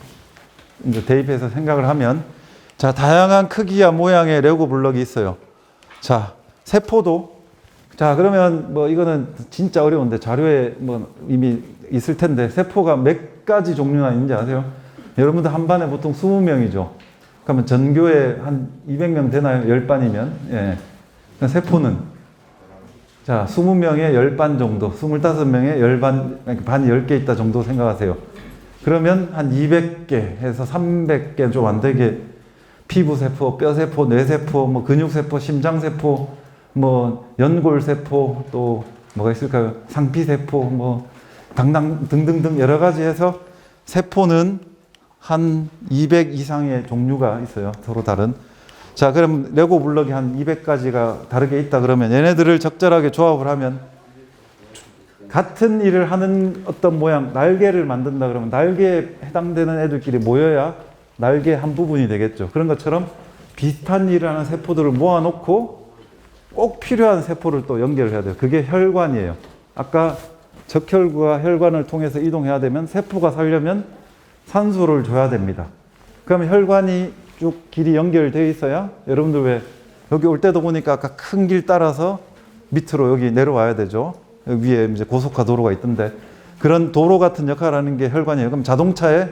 Speaker 1: 이제 대입해서 생각을 하면, 자, 다양한 크기와 모양의 레고 블록이 있어요. 자, 세포도, 자, 그러면 뭐 이거는 진짜 어려운데 자료에 뭐 이미 있을 텐데, 세포가 몇 가지 종류나 있는지 아세요? 여러분들 한 반에 보통 20명이죠. 그러면 전교에 한 200명 되나요? 10반이면. 예. 세포는, 자, 20명에 10반 정도, 25명에 10반, 반이 10개 있다 정도 생각하세요. 그러면 한 200개 해서 300개 좀 안 되게 피부세포, 뼈세포, 뇌세포, 뭐 근육세포, 심장세포, 뭐 연골세포, 또 뭐가 있을까요? 상피세포, 뭐 등등등 여러 가지 해서 세포는 한 200 이상의 종류가 있어요. 서로 다른. 자, 그럼 레고 블록이 한 200가지가 다르게 있다 그러면 얘네들을 적절하게 조합을 하면 같은 일을 하는 어떤 모양, 날개를 만든다 그러면 날개에 해당되는 애들끼리 모여야 날개 한 부분이 되겠죠. 그런 것처럼 비슷한 일을 하는 세포들을 모아놓고 꼭 필요한 세포를 또 연결해야 돼요. 그게 혈관이에요. 아까 적혈구가 혈관을 통해서 이동해야 되면 세포가 살려면 산소를 줘야 됩니다. 그러면 혈관이 쭉 길이 연결되어 있어야, 여러분들 왜 여기 올 때도 보니까 아까 큰 길 따라서 밑으로 여기 내려와야 되죠. 여기 위에 이제 고속화 도로가 있던데 그런 도로 같은 역할을 하는 게 혈관이에요. 그럼 자동차에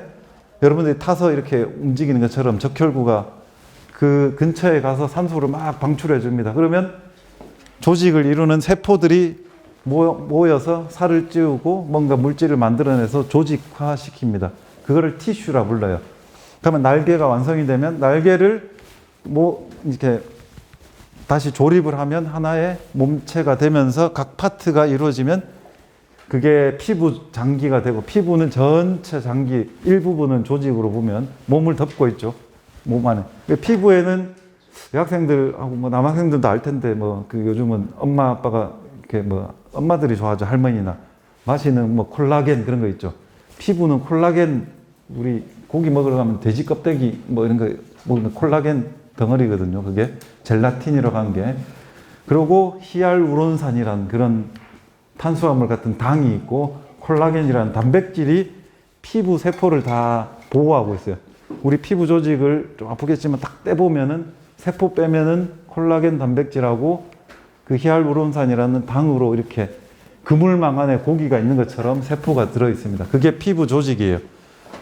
Speaker 1: 여러분들이 타서 이렇게 움직이는 것처럼 적혈구가 그 근처에 가서 산소를 막 방출해 줍니다. 그러면 조직을 이루는 세포들이 모여서 살을 찌우고 뭔가 물질을 만들어내서 조직화 시킵니다. 그거를 티슈라 불러요. 그러면 날개가 완성이 되면 날개를 뭐 이렇게 다시 조립을 하면 하나의 몸체가 되면서 각 파트가 이루어지면 그게 피부 장기가 되고, 피부는 전체 장기, 일부분은 조직으로 보면 몸을 덮고 있죠. 몸 안에. 피부에는 여학생들하고 뭐 남학생들도 알 텐데 뭐 그 요즘은 엄마 아빠가 이렇게 뭐 엄마들이 좋아하죠. 할머니나 마시는 뭐 콜라겐 그런 거 있죠. 피부는 콜라겐, 우리 고기 먹으러 가면 돼지 껍데기 뭐 이런 거 먹으면 콜라겐 덩어리거든요. 그게 젤라틴이라고 하는 게. 그리고 히알루론산이라는 그런 탄수화물 같은 당이 있고 콜라겐이라는 단백질이 피부 세포를 다 보호하고 있어요. 우리 피부 조직을 좀 아프겠지만 딱 떼보면은 세포 빼면은 콜라겐 단백질하고 그 히알루론산이라는 당으로 이렇게 그물망 안에 고기가 있는 것처럼 세포가 들어 있습니다. 그게 피부 조직이에요.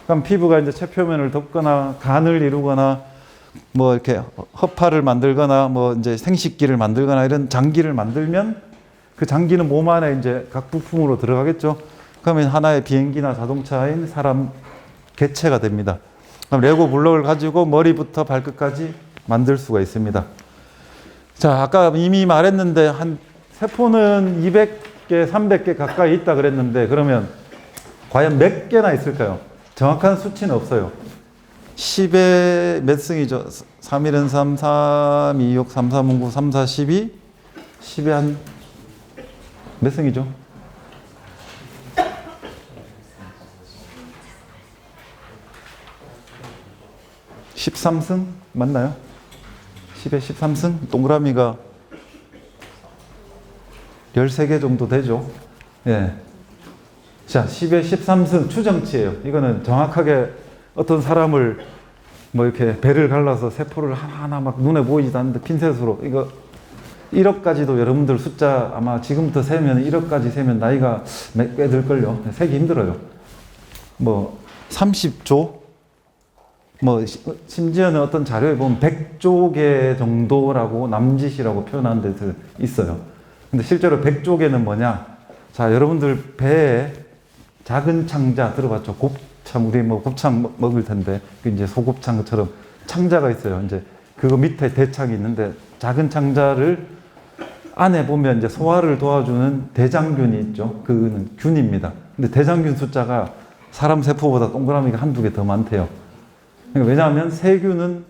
Speaker 1: 그럼 피부가 이제 체표면을 덮거나 간을 이루거나 뭐 이렇게 허파를 만들거나 뭐 이제 생식기를 만들거나 이런 장기를 만들면 그 장기는 몸 안에 이제 각 부품으로 들어가겠죠. 그러면 하나의 비행기나 자동차인 사람 개체가 됩니다. 그럼 레고 블록을 가지고 머리부터 발끝까지 만들 수가 있습니다. 자, 아까 이미 말했는데 한 세포는 200개, 300개 가까이 있다 그랬는데 그러면 과연 몇 개나 있을까요? 정확한 수치는 없어요. 10의 몇 승이죠? 3, 1은 3, 3, 2, 6, 3, 3, 9, 3, 4, 12. 10의 한 몇 승이죠? 13승 맞나요? 10에 13승? 동그라미가 13개 정도 되죠. 예. 자, 10에 13승 추정치예요. 이거는 정확하게 어떤 사람을 뭐 이렇게 배를 갈라서 세포를 하나하나 막 눈에 보이지도 않는데 핀셋으로 이거 1억까지도 여러분들 숫자 아마 지금부터 세면 1억까지 세면 나이가 꽤 들걸요. 세기 힘들어요. 뭐 30조 뭐 심지어는 어떤 자료에 보면 100조 개 정도라고 남짓이라고 표현하는 데도 있어요. 근데 실제로 100조 개는 뭐냐? 자, 여러분들 배에 작은 창자 들어봤죠? 곱창, 우리 뭐 곱창 먹을 텐데, 그 이제 소곱창처럼 창자가 있어요. 이제 그거 밑에 대창이 있는데, 작은 창자를 안에 보면 이제 소화를 도와주는 대장균이 있죠. 그는 균입니다. 근데 대장균 숫자가 사람 세포보다 동그라미가 한두 개 더 많대요. 그러니까 왜냐하면 세균은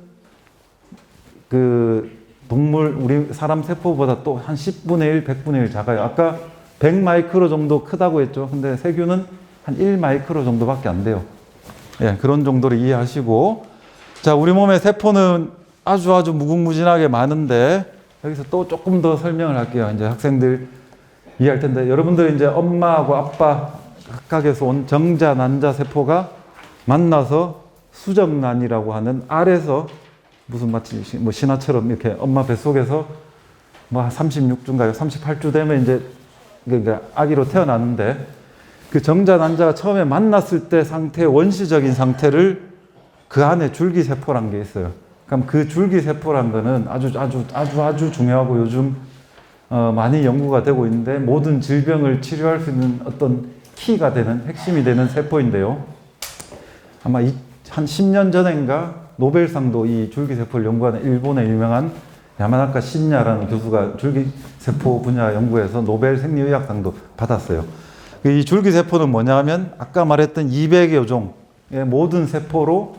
Speaker 1: 그 동물, 우리 사람 세포보다 또 한 10분의 1, 100분의 1 작아요. 아까 100 마이크로 정도 크다고 했죠. 근데 세균은 한 1 마이크로 정도밖에 안 돼요. 예, 그런 정도로 이해하시고. 자, 우리 몸의 세포는 아주 무궁무진하게 많은데, 여기서 또 조금 더 설명을 할게요. 이제 학생들 이해할 텐데, 여러분들 이제 엄마하고 아빠 각각에서 온 정자, 난자 세포가 만나서 수정란이라고 하는 알에서 무슨 마치 뭐 신화처럼 이렇게 엄마 뱃속에서 뭐 36주인가요? 38주 되면 이제 그러니까 아기로 태어나는데, 그 정자, 난자가 처음에 만났을 때 상태의 원시적인 상태를 그 안에 줄기세포란 게 있어요. 그럼 그 줄기세포란 거는 아주 중요하고 요즘 많이 연구가 되고 있는데, 모든 질병을 치료할 수 있는 어떤 키가 되는, 핵심이 되는 세포인데요. 아마 한 10년 전인가 노벨상도 이 줄기세포를 연구하는 일본의 유명한 야마나카 신야라는 교수가 줄기세포 분야 연구에서 노벨 생리의학상도 받았어요. 이 줄기세포는 뭐냐 하면 아까 말했던 200여 종의 모든 세포로,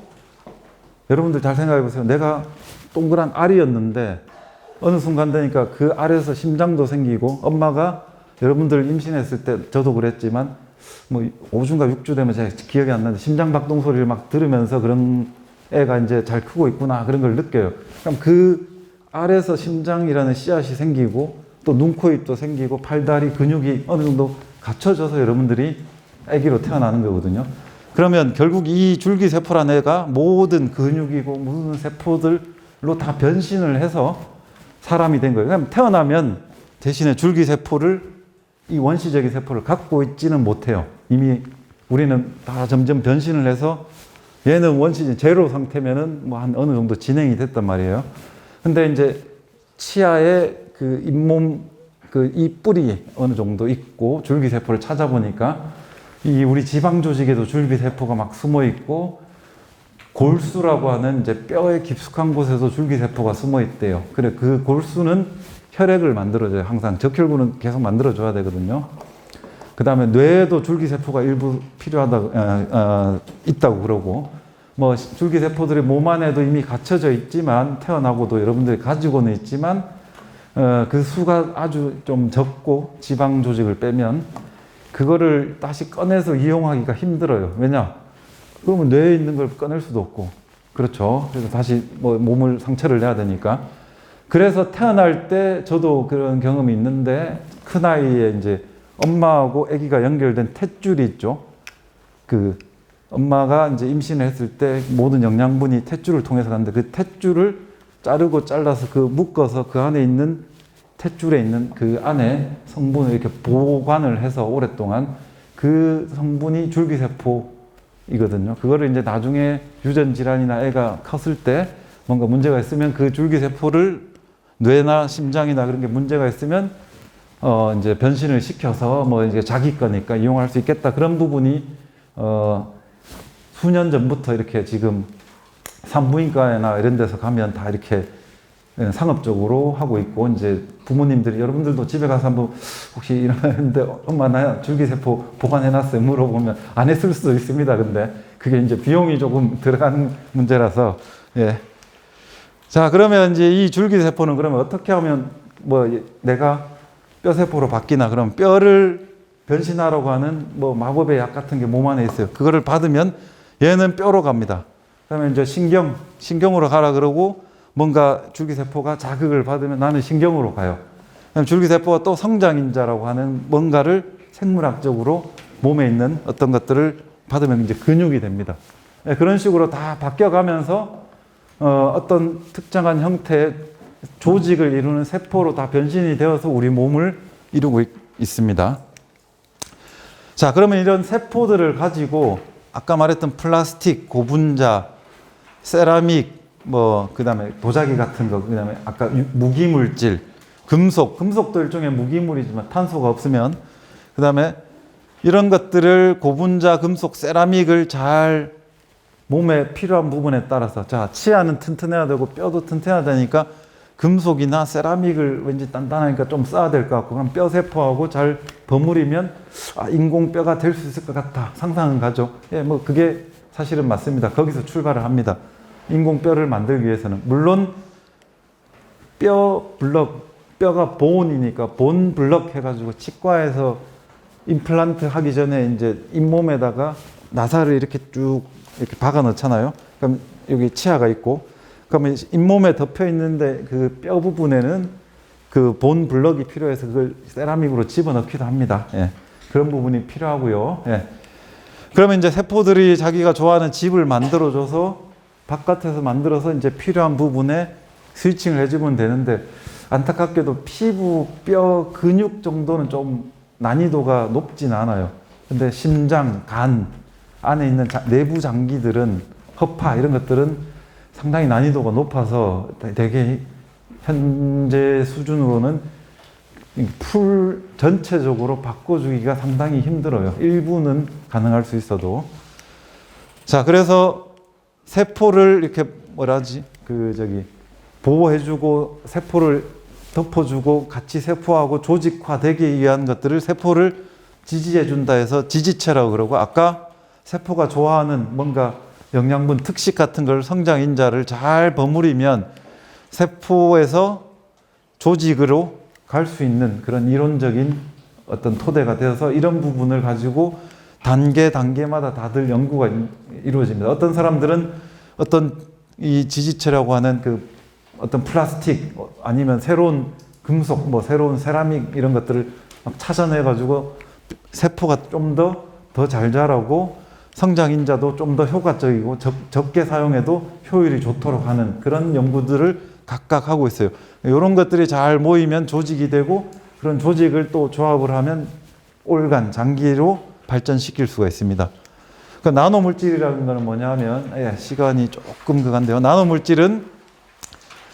Speaker 1: 여러분들 잘 생각해 보세요. 내가 동그란 알이었는데 어느 순간 되니까 그 알에서 심장도 생기고, 엄마가 여러분들 임신했을 때 저도 그랬지만 뭐 5주인가 6주 되면 제가 기억이 안 나는데 심장 박동 소리를 막 들으면서 그런 애가 이제 잘 크고 있구나 그런 걸 느껴요. 그럼 그 알에서 심장이라는 씨앗이 생기고, 또 눈, 코, 입도 생기고, 팔다리 근육이 어느 정도 갖춰져서 여러분들이 아기로 태어나는 거거든요. 그러면 결국 이 줄기세포라는 애가 모든 근육이고 무슨 세포들로 다 변신을 해서 사람이 된 거예요. 그럼 태어나면 대신에 줄기세포를, 이 원시적인 세포를 갖고 있지는 못해요. 이미 우리는 다 점점 변신을 해서, 얘는 원시적인 제로 상태면은 뭐 한 어느 정도 진행이 됐단 말이에요. 근데 이제 치아에 그 잇몸, 그 이 뿔이 어느 정도 있고, 줄기세포를 찾아보니까 이 우리 지방 조직에도 줄기세포가 막 숨어 있고, 골수라고 하는 이제 뼈의 깊숙한 곳에도 줄기세포가 숨어 있대요. 그래, 그 골수는 혈액을 만들어줘요. 항상 적혈구는 계속 만들어줘야 되거든요. 그 다음에 뇌에도 줄기세포가 일부 있다고 그러고, 뭐 줄기세포들이 몸 안에도 이미 갖춰져 있지만, 태어나고도 여러분들이 가지고는 있지만, 그 수가 아주 좀 적고, 지방 조직을 빼면 그거를 다시 꺼내서 이용하기가 힘들어요. 왜냐? 그러면 뇌에 있는 걸 꺼낼 수도 없고, 그렇죠. 그래서 다시 뭐 몸을 상처를 내야 되니까. 그래서 태어날 때 저도 그런 경험이 있는데, 큰 아이에 이제 엄마하고 아기가 연결된 탯줄이 있죠. 그 엄마가 이제 임신을 했을 때 모든 영양분이 탯줄을 통해서 가는데, 그 탯줄을 자르고 잘라서 그 묶어서 그 안에 있는 탯줄에 있는 그 안에 성분을 이렇게 보관을 해서 오랫동안, 그 성분이 줄기세포이거든요. 그거를 이제 나중에 유전 질환이나 애가 컸을 때 뭔가 문제가 있으면 그 줄기세포를 뇌나 심장이나 그런 게 문제가 있으면 이제 변신을 시켜서 뭐 이제 자기 거니까 이용할 수 있겠다. 그런 부분이 수년 전부터 이렇게 지금 산부인과나 이런 데서 가면 다 이렇게 상업적으로 하고 있고, 이제 부모님들이, 여러분들도 집에 가서 한번 혹시 이러는데 엄마 나 줄기세포 보관해놨어요 물어보면 안 했을 수도 있습니다. 근데 그게 이제 비용이 조금 들어가는 문제라서. 예. 자, 그러면 이제 이 줄기세포는 그러면 어떻게 하면 뭐 내가 뼈세포로 바뀌나? 그럼 뼈를 변신하라고 하는 뭐 마법의 약 같은 게 몸 안에 있어요. 그거를 받으면 얘는 뼈로 갑니다. 그러면 이제 신경으로 가라 그러고, 뭔가 줄기세포가 자극을 받으면 나는 신경으로 가요. 그럼 줄기세포가 또 성장인자라고 하는 뭔가를 생물학적으로 몸에 있는 어떤 것들을 받으면 이제 근육이 됩니다. 그런 식으로 다 바뀌어가면서 어떤 특정한 형태의 조직을 이루는 세포로 다 변신이 되어서 우리 몸을 이루고 있습니다. 자, 그러면 이런 세포들을 가지고 아까 말했던 플라스틱, 고분자, 세라믹, 그 다음에 도자기 같은 거, 그 다음에 아까 무기물질, 금속도 일종의 무기물이지만 탄소가 없으면, 그 다음에 이런 것들을 고분자 금속 세라믹을 잘 몸에 필요한 부분에 따라서, 자, 치아는 튼튼해야 되고 뼈도 튼튼해야 되니까 금속이나 세라믹을 왠지 단단하니까 좀 써야 될 것 같고, 그럼 뼈 세포하고 잘 버무리면 인공뼈가 될 수 있을 것 같다 상상은 가죠. 예, 뭐 그게 사실은 맞습니다. 거기서 출발을 합니다. 인공뼈를 만들기 위해서는 물론 뼈 블럭, 뼈가 본이니까 본 블럭 해가지고 치과에서 임플란트 하기 전에 이제 잇몸에다가 나사를 이렇게 쭉 이렇게 박아 넣잖아요. 그럼 여기 치아가 있고, 그러면 잇몸에 덮여 있는데 그 뼈 부분에는 그 본 블럭이 필요해서 그걸 세라믹으로 집어넣기도 합니다. 예. 그런 부분이 필요하고요. 예. 그러면 이제 세포들이 자기가 좋아하는 집을 만들어줘서 바깥에서 만들어서 이제 필요한 부분에 스위칭을 해주면 되는데, 안타깝게도 피부, 뼈, 근육 정도는 좀 난이도가 높진 않아요. 근데 심장, 간 안에 있는 내부 장기들은, 허파 이런 것들은 상당히 난이도가 높아서 되게 현재 수준으로는 풀 전체적으로 바꿔주기가 상당히 힘들어요. 일부는 가능할 수 있어도. 자, 그래서 세포를 이렇게 보호해주고 세포를 덮어주고 같이 세포하고 조직화되기 위한 것들을, 세포를 지지해준다 해서 지지체라고 그러고, 아까 세포가 좋아하는 뭔가 영양분 특식 같은 걸, 성장인자를 잘 버무리면 세포에서 조직으로 갈 수 있는 그런 이론적인 어떤 토대가 되어서 이런 부분을 가지고 단계마다 다들 연구가 이루어집니다. 어떤 사람들은 어떤 이 지지체라고 하는 그 어떤 플라스틱 아니면 새로운 금속, 뭐 새로운 세라믹 이런 것들을 막 찾아내가지고 세포가 좀 더 잘 자라고 성장인자도 좀 더 효과적이고 적게 사용해도 효율이 좋도록 하는 그런 연구들을 각각 하고 있어요. 이런 것들이 잘 모이면 조직이 되고, 그런 조직을 또 조합을 하면 올간, 장기로 발전시킬 수가 있습니다. 그 나노물질이라는 것은 뭐냐면, 시간이 조금 그간데요. 나노물질은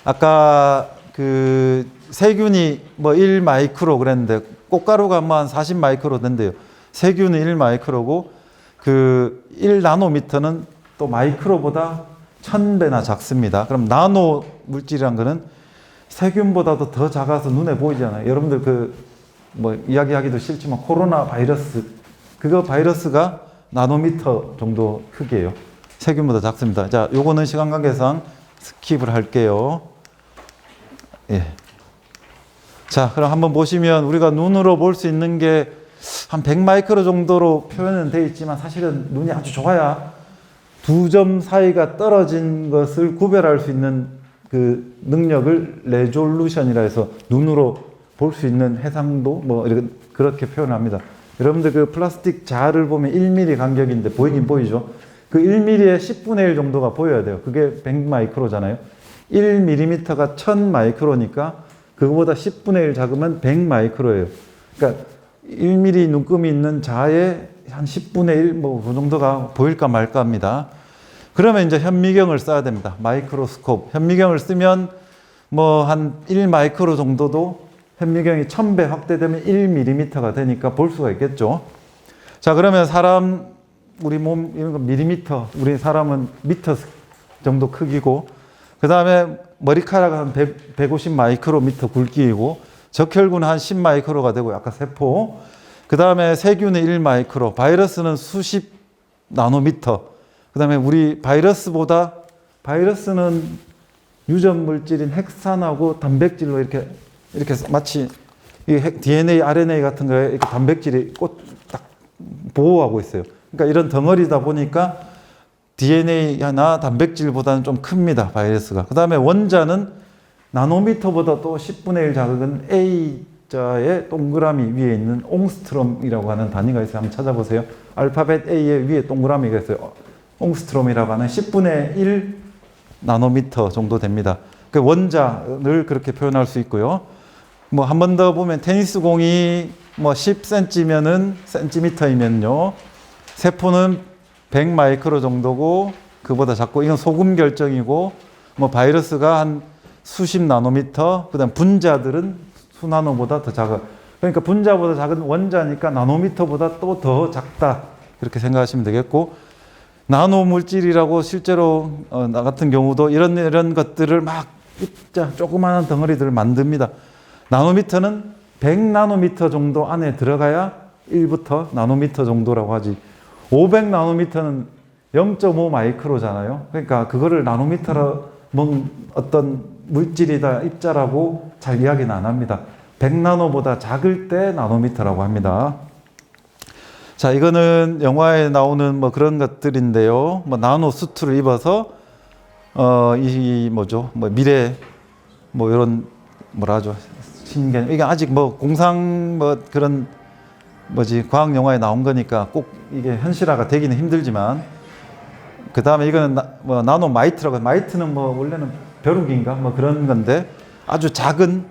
Speaker 1: 아까 그 세균이 뭐 1마이크로 그랬는데, 꽃가루가 뭐 한 40마이크로 된대요. 세균은 1마이크로고, 그 1나노미터는 또 마이크로보다 1000배나 작습니다. 그럼 나노 물질이란 거는 세균보다도 더 작아서 눈에 보이잖아요. 여러분들 그 뭐 이야기하기도 싫지만 코로나 바이러스, 그거 바이러스가 나노미터 정도 크기예요. 세균보다 작습니다. 자, 요거는 시간 관계상 스킵을 할게요. 예. 자, 그럼 한번 보시면 우리가 눈으로 볼 수 있는 게 한 100마이크로 정도로 표현은 되어 있지만, 사실은 눈이 아주 좋아야 두 점 사이가 떨어진 것을 구별할 수 있는 그 능력을 레졸루션이라 해서 눈으로 볼 수 있는 해상도 뭐 이렇게 그렇게 표현합니다. 여러분들 그 플라스틱 자를 보면 1mm 간격인데 보이긴 보이죠. 그 1mm의 10분의 1 정도가 보여야 돼요. 그게 100마이크로잖아요. 1mm가 1000마이크로니까 그거보다 10분의 1 작으면 100마이크로예요. 그러니까 1mm 눈금이 있는 자의 한 10분의 1, 뭐 그 정도가 보일까 말까 합니다. 그러면 이제 현미경을 써야 됩니다. 마이크로스콥. 현미경을 쓰면 뭐 한 1마이크로 정도도 현미경이 1000배 확대되면 1mm가 되니까 볼 수가 있겠죠. 자, 그러면 사람, 우리 몸, 이런 거 밀리미터, 우리 사람은 미터 정도 크기고, 그 다음에 머리카락은 한 150 마이크로미터 굵기이고, 적혈구는 한 10 마이크로가 되고, 아까 세포. 그 다음에 세균은 1 마이크로, 바이러스는 수십 나노미터. 그 다음에 우리 바이러스는 유전 물질인 핵산하고 단백질로 이렇게 마치 DNA, RNA 같은 거에 이렇게 단백질이 딱 보호하고 있어요. 그러니까 이런 덩어리다 보니까 DNA나 단백질보다는 좀 큽니다, 바이러스가. 그 다음에 원자는 나노미터보다 또 10분의 1 작은 A자의 동그라미 위에 있는 옹스트롬이라고 하는 단위가 있어요. 한번 찾아보세요. 알파벳 A의 위에 동그라미가 있어요. 옹스트롬이라고 하는 10분의 1 나노미터 정도 됩니다. 그 원자를 그렇게 표현할 수 있고요. 뭐 한 번 더 보면 테니스 공이 뭐 10cm면은 센티미터이면요, 세포는 100 마이크로 정도고 그보다 작고, 이건 소금 결정이고, 뭐 바이러스가 한 수십 나노미터, 그다음 분자들은 수나노보다 더 작아. 그러니까 분자보다 작은 원자니까 나노미터보다 또 더 작다. 그렇게 생각하시면 되겠고, 나노 물질이라고 실제로 나 같은 경우도 이런 것들을 막 입자 조그마한 덩어리들을 만듭니다. 나노미터는 100나노미터 정도 안에 들어가야 1부터 나노미터 정도라고 하지. 500나노미터는 0.5 마이크로잖아요. 그러니까 그거를 나노미터로 어떤 물질이다, 입자라고 잘 이야기는 안 합니다. 100나노보다 작을 때 나노미터라고 합니다. 자, 이거는 영화에 나오는 뭐 그런 것들인데요. 뭐 나노 수트를 입어서 이 뭐죠? 뭐 미래 뭐 이런 뭐라 하죠? 신개념. 이게 아직 뭐 공상 뭐 그런 뭐지? 과학 영화에 나온 거니까 꼭 이게 현실화가 되기는 힘들지만, 그 다음에 이거는 뭐 나노 마이트라고. 마이트는 뭐 원래는 벼룩인가 뭐 그런 건데 아주 작은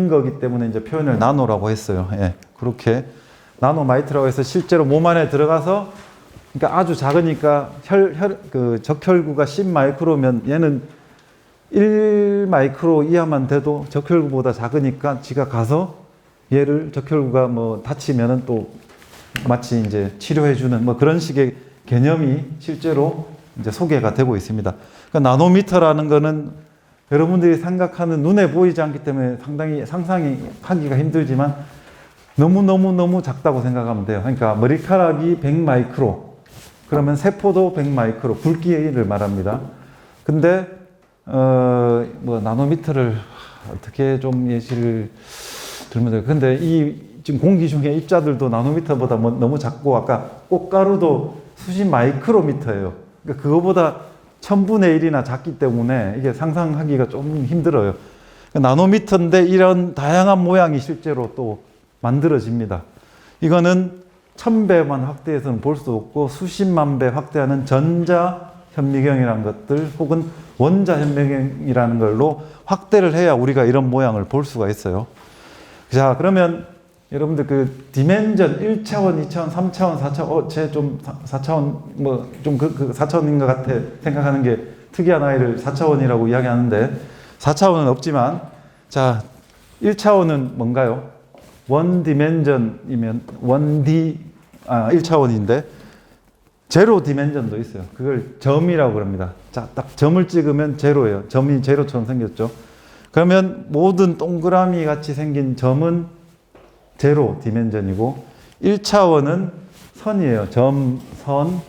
Speaker 1: 거기 때문에 이제 표현을 나노라고 했어요. 예, 그렇게 나노 마이트라고 해서 실제로 몸 안에 들어가서, 그러니까 아주 작으니까 그 적혈구가 10마이크로면 얘는 1마이크로 이하만 돼도 적혈구보다 작으니까 지가 가서 얘를 적혈구가 뭐 다치면은 또 마치 이제 치료해주는 뭐 그런 식의 개념이 실제로 이제 소개가 되고 있습니다. 그러니까 나노미터라는 거는 여러분들이 생각하는 눈에 보이지 않기 때문에 상당히 상상하기가 힘들지만 너무 작다고 생각하면 돼요. 그러니까 머리카락이 100마이크로, 그러면 세포도 100마이크로, 굵기를 말합니다. 근데 뭐 나노미터를 어떻게 좀 예시를 들면 돼요. 근데 지금 공기 중에 입자들도 나노미터보다 너무 작고, 아까 꽃가루도 수십 마이크로미터예요. 그러니까 그거보다 1000분의 1이나 작기 때문에 이게 상상하기가 좀 힘들어요. 나노미터인데 이런 다양한 모양이 실제로 또 만들어집니다. 이거는 1000배만 확대해서는 볼 수 없고 수십만 배 확대하는 전자현미경이라는 것들 혹은 원자현미경이라는 걸로 확대를 해야 우리가 이런 모양을 볼 수가 있어요. 자, 그러면 여러분들 그 디멘전 1차원, 2차원, 3차원, 4차원, 쟤 좀 4차원 뭐 좀 그 4차원인 것 같아 생각하는 게 특이한 아이를 4차원이라고 이야기하는데, 4차원은 없지만, 자, 1차원은 뭔가요? 원 디멘전이면 1차원인데 제로 디멘전도 있어요. 그걸 점이라고 그럽니다. 자, 딱 점을 찍으면 제로예요. 점이 제로처럼 생겼죠. 그러면 모든 동그라미 같이 생긴 점은 제로 디멘전이고, 1차원은 선이에요. 점,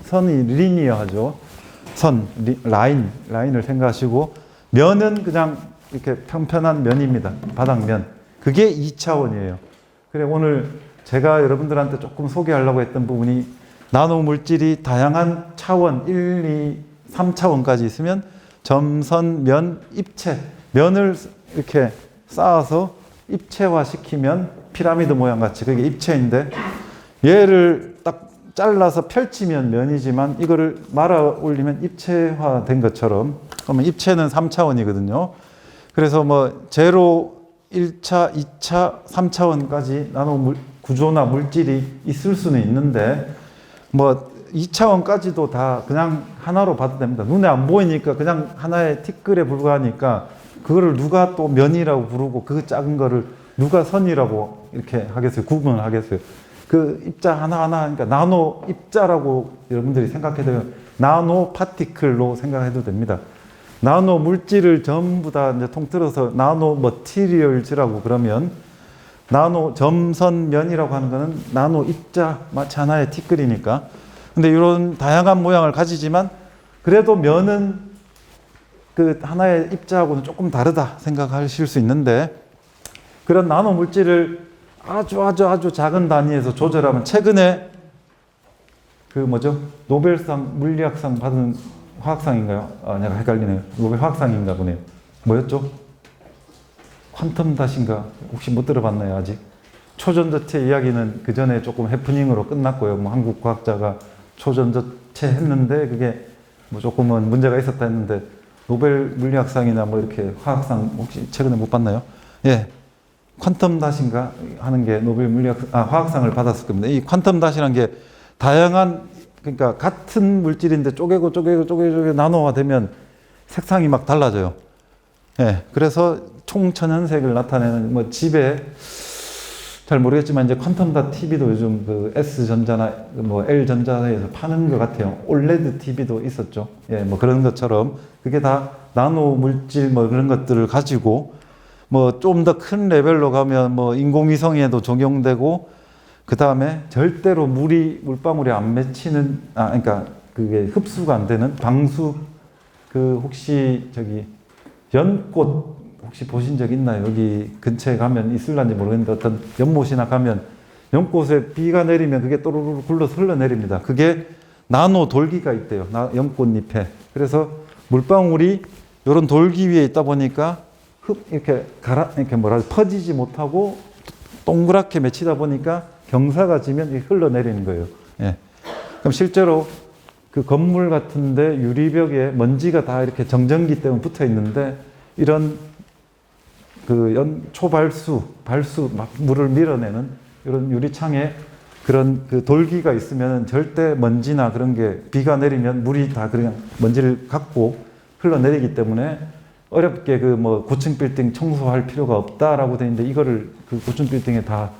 Speaker 1: 선이 리니어하죠. 라인을 생각하시고, 면은 그냥 이렇게 평평한 면입니다. 바닥면. 그게 2차원이에요. 그래, 오늘 제가 여러분들한테 조금 소개하려고 했던 부분이 나노 물질이 다양한 차원 1, 2, 3차원까지 있으면 점, 선, 면, 입체, 면을 이렇게 쌓아서 입체화 시키면 피라미드 모양 같이 그게 입체인데, 얘를 딱 잘라서 펼치면 면이지만 이거를 말아 올리면 입체화 된 것처럼, 그러면 입체는 3차원이거든요. 그래서 뭐 제로 1차, 2차, 3차원까지 나노 구조나 물질이 있을 수는 있는데, 뭐 2차원까지도 다 그냥 하나로 봐도 됩니다. 눈에 안 보이니까 그냥 하나의 티끌에 불과하니까 그거를 누가 또 면이라고 부르고 그 작은 거를 누가 선이라고 이렇게 하겠어요? 구분을 하겠어요? 그 입자 하나하나, 그러니까 나노 입자라고 여러분들이 생각해도, 나노 파티클로 생각해도 됩니다. 나노 물질을 전부 다 이제 통틀어서 나노 머티리얼즈라고 그러면, 나노 점선면이라고 하는 거는 나노 입자, 마치 하나의 티끌이니까. 근데 이런 다양한 모양을 가지지만 그래도 면은 그 하나의 입자하고는 조금 다르다 생각하실 수 있는데, 그런 나노 물질을 아주 작은 단위에서 조절하면, 최근에 그 뭐죠? 노벨상 물리학상 받은 화학상인가요? 내가 헷갈리네요. 노벨 화학상인가 보네요. 뭐였죠? 퀀텀 닷인가? 혹시 못 들어봤나요, 아직? 초전자체 이야기는 그 전에 조금 해프닝으로 끝났고요. 뭐 한국 과학자가 초전자체 했는데 그게 뭐 조금은 문제가 있었다 했는데, 노벨 물리학상이나 뭐 이렇게 화학상 혹시 최근에 못 봤나요? 예. 퀀텀 닷인가 하는 게 화학상을 받았을 겁니다. 이 퀀텀 닷이라는 게 다양한, 그러니까 같은 물질인데 쪼개고 나노화 되면 색상이 막 달라져요. 예. 그래서 총천연색을 나타내는, 뭐 집에 잘 모르겠지만 이제 퀀텀 TV도 요즘 그 S전자나 뭐 L전자에서 파는 것 같아요. OLED TV도 있었죠. 예, 뭐 그런 것처럼 그게 다 나노 물질 뭐 그런 것들을 가지고 뭐 좀 더 큰 레벨로 가면 뭐 인공위성에도 적용되고 그 다음에 절대로 물방울이 안 맺히는 그러니까 그게 흡수가 안 되는 방수 그 혹시 저기 연꽃 혹시 보신 적 있나요? 여기 근처에 가면 있을란지 모르겠는데 어떤 연못이나 가면 연꽃에 비가 내리면 그게 또르르 굴러서 흘러내립니다. 그게 나노 돌기가 있대요. 연꽃잎에. 그래서 물방울이 이런 돌기 위에 있다 보니까 이렇게 퍼지지 못하고 동그랗게 맺히다 보니까 경사가 지면 이렇게 흘러내리는 거예요. 예. 그럼 실제로 그 건물 같은데 유리벽에 먼지가 다 이렇게 정전기 때문에 붙어 있는데 이런 그 초발수, 막 물을 밀어내는 이런 유리창에 그런 그 돌기가 있으면 절대 먼지나 그런 게 비가 내리면 물이 다 그냥 먼지를 갖고 흘러내리기 때문에 어렵게 그 뭐 고층 빌딩 청소할 필요가 없다라고 되어 있는데 이거를 그 고층 빌딩에 다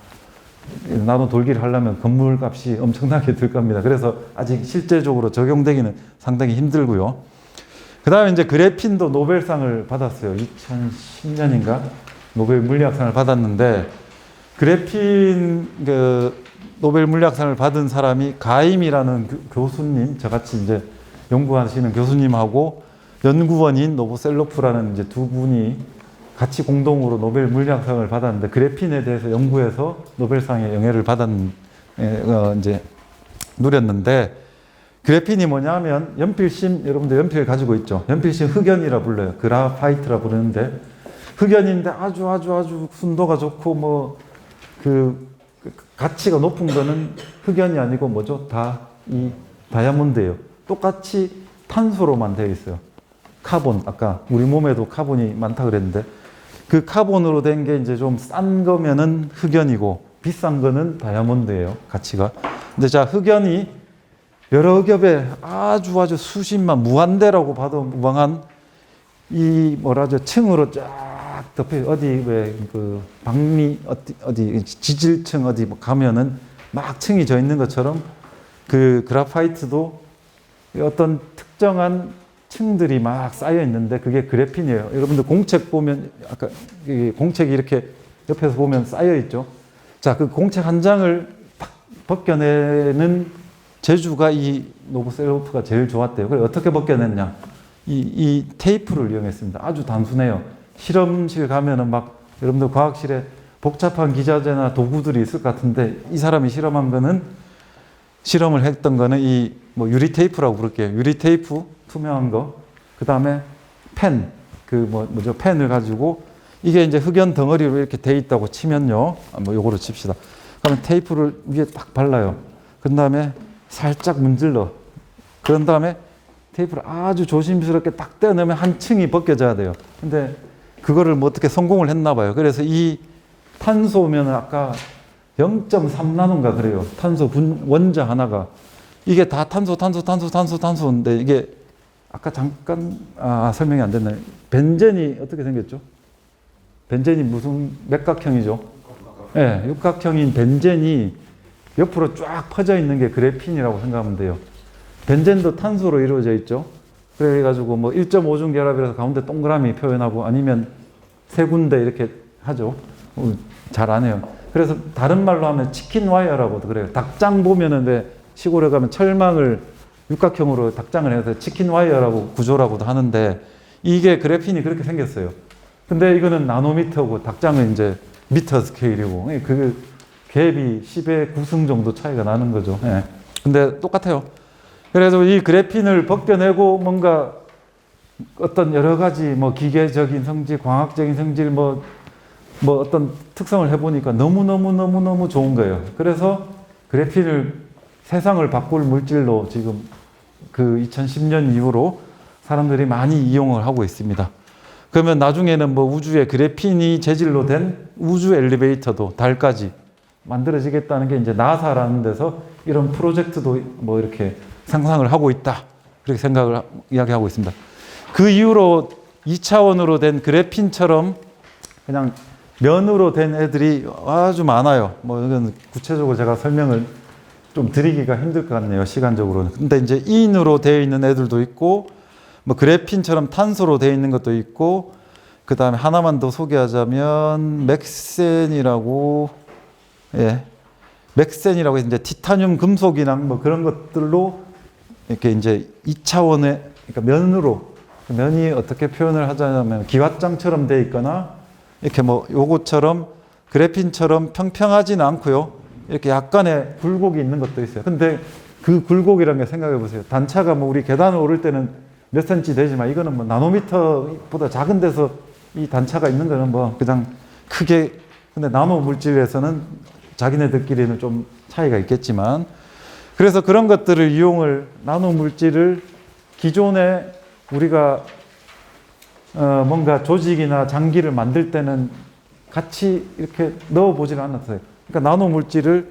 Speaker 1: 나노 돌기를 하려면 건물 값이 엄청나게 들 겁니다. 그래서 아직 실제적으로 적용되기는 상당히 힘들고요. 그 다음에 이제 그래핀도 노벨상을 받았어요. 2010년인가 노벨 물리학상을 받았는데 그래핀 그 노벨 물리학상을 받은 사람이 가임이라는 교수님, 저같이 이제 연구하시는 교수님하고 연구원인 노보셀로프라는 이제 두 분이 같이 공동으로 노벨 물리학상을 받았는데 그래핀에 대해서 연구해서 노벨상의 영예를 이제 누렸는데 그래핀이 뭐냐면 연필심, 여러분들 연필 가지고 있죠. 연필심 흑연이라 불러요. 그라파이트라 부르는데 흑연인데 아주 순도가 좋고 뭐 그 가치가 높은 거는 흑연이 아니고 뭐죠? 다 이 다이아몬드예요. 똑같이 탄소로만 되어 있어요. 카본, 아까 우리 몸에도 카본이 많다 그랬는데 그 카본으로 된 게 이제 좀 싼 거면은 흑연이고 비싼 거는 다이아몬드예요. 가치가. 근데 자, 흑연이 여러 겹에 아주 수십만 무한대라고 봐도 무방한 이 뭐라죠 층으로 쫙 덮여 어디 왜 그 박리 어디 지질층 어디 뭐 가면은 막 층이 져 있는 것처럼 그 그라파이트도 어떤 특정한 층들이 막 쌓여 있는데 그게 그래핀이에요. 여러분들 공책 보면 아까 공책이 이렇게 옆에서 보면 쌓여 있죠. 자, 그 공책 한 장을 딱 벗겨내는 재주가 이 노보셀로프가 제일 좋았대요. 그래서 어떻게 벗겨냈냐? 이 테이프를 이용했습니다. 아주 단순해요. 실험실 가면은 막 여러분들 과학실에 복잡한 기자재나 도구들이 있을 것 같은데 이 사람이 실험을 했던 거는 이 뭐 유리 테이프라고 부를게요. 유리 테이프 투명한 거. 그 다음에 펜, 뭐죠? 펜을 가지고 이게 이제 흑연 덩어리로 이렇게 돼 있다고 치면요. 뭐 요거로 칩시다. 그러면 테이프를 위에 딱 발라요. 그 다음에 살짝 문질러. 그런 다음에 테이프를 아주 조심스럽게 딱 떼어내면 한 층이 벗겨져야 돼요. 근데 그거를 뭐 어떻게 성공을 했나 봐요. 그래서 이 탄소면 아까 0.3나노인가 그래요. 탄소 원자 하나가. 이게 다 탄소인데 이게 아까 잠깐 설명이 안 됐나요? 벤젠이 어떻게 생겼죠? 벤젠이 무슨 맥각형이죠? 네, 육각형인 벤젠이 옆으로 쫙 퍼져 있는 게 그래핀이라고 생각하면 돼요. 벤젠도 탄소로 이루어져 있죠. 그래가지고 뭐 1.5중 결합이라서 가운데 동그라미 표현하고 아니면 세 군데 이렇게 하죠. 잘 안 해요. 그래서 다른 말로 하면 치킨 와이어라고도 그래요. 닭장 보면은 왜 시골에 가면 철망을 육각형으로 닭장을 해서 치킨 와이어라고 구조라고도 하는데 이게 그래핀이 그렇게 생겼어요. 근데 이거는 나노미터고 닭장은 이제 미터 스케일이고 그 갭이 10의 9승 정도 차이가 나는 거죠. 예. 근데 똑같아요. 그래서 이 그래핀을 벗겨내고 뭔가 어떤 여러 가지 뭐 기계적인 성질, 광학적인 성질 뭐 어떤 특성을 해보니까 너무 좋은 거예요. 그래서 그래핀을 세상을 바꿀 물질로 지금 그 2010년 이후로 사람들이 많이 이용을 하고 있습니다. 그러면 나중에는 뭐 우주에 그래핀이 재질로 된 우주 엘리베이터도 달까지 만들어지겠다는 게 이제 나사라는 데서 이런 프로젝트도 뭐 이렇게 상상을 하고 있다. 그렇게 이야기하고 있습니다. 그 이후로 2차원으로 된 그래핀처럼 그냥 면으로 된 애들이 아주 많아요. 뭐 이건 구체적으로 제가 설명을 좀 드리기가 힘들 것 같네요, 시간적으로는. 근데 이제 인으로 되어 있는 애들도 있고, 뭐 그래핀처럼 탄소로 되어 있는 것도 있고, 그 다음에 하나만 더 소개하자면 맥센이라고, 예, 맥센이라고 해서 이제 티타늄 금속이랑 뭐 그런 것들로 이렇게 이제 2차원의, 그러니까 면으로, 면이 어떻게 표현을 하자면 기왓장처럼 되어 있거나 이렇게 뭐 요거처럼 그래핀처럼 평평하지는 않고요. 이렇게 약간의 굴곡이 있는 것도 있어요. 근데 그 굴곡이라는 게 생각해 보세요. 단차가 뭐 우리 계단을 오를 때는 몇 센치 되지만 이거는 뭐 나노미터보다 작은 데서 이 단차가 있는 거는 뭐 그냥 크게, 근데 나노 물질에서는 자기네들끼리는 좀 차이가 있겠지만, 그래서 그런 것들을 이용을, 나노 물질을 기존에 우리가 뭔가 조직이나 장기를 만들 때는 같이 이렇게 넣어보질 않았어요. 그러니까 나노 물질을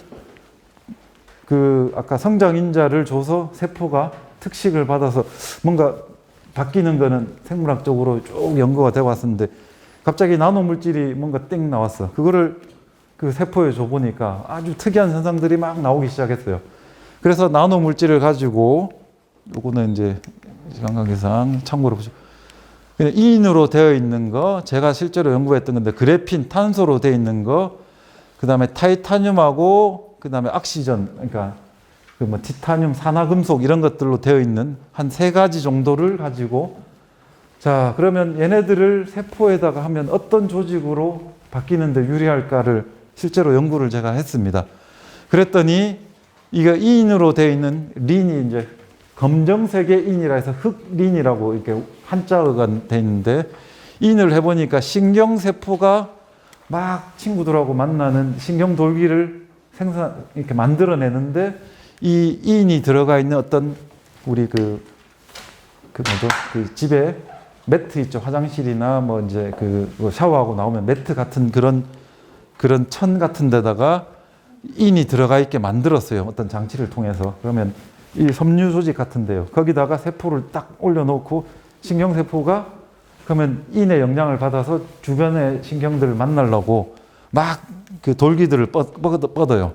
Speaker 1: 그 아까 성장인자를 줘서 세포가 특식을 받아서 뭔가 바뀌는 거는 생물학적으로 쭉 연구가 되어 왔었는데, 갑자기 나노 물질이 뭔가 땡 나왔어. 그거를 그 세포에 줘 보니까 아주 특이한 현상들이 막 나오기 시작했어요. 그래서 나노 물질을 가지고, 요거는 이제 시간 관계상 참고로 보시고, 그냥 인으로 되어 있는 거, 제가 실제로 연구했던 건데, 그래핀, 탄소로 되어 있는 거, 그 다음에 타이타늄하고, 그 다음에 악시전, 그러니까 그 뭐 티타늄, 산화금속 이런 것들로 되어 있는 한 3가지 정도를 가지고, 자, 그러면 얘네들을 세포에다가 하면 어떤 조직으로 바뀌는데 유리할까를 실제로 연구를 제가 했습니다. 그랬더니 이거 인으로 되어 있는 린이 이제 검정색의 인이라 해서 흑린이라고 이렇게 한자어가 되어 있는데, 인을 해보니까 신경세포가 막 친구들하고 만나는 신경돌기를 이렇게 만들어내는데, 이 인이 들어가 있는 어떤 우리 그 뭐죠? 그 집에 매트 있죠. 화장실이나 뭐 이제 그 샤워하고 나오면 매트 같은 그런 천 같은 데다가 인이 들어가 있게 만들었어요. 어떤 장치를 통해서. 그러면 이 섬유 조직 같은데요. 거기다가 세포를 딱 올려놓고 신경세포가 그러면 인의 영향을 받아서 주변의 신경들을 만나려고 막 그 돌기들을 뻗어요.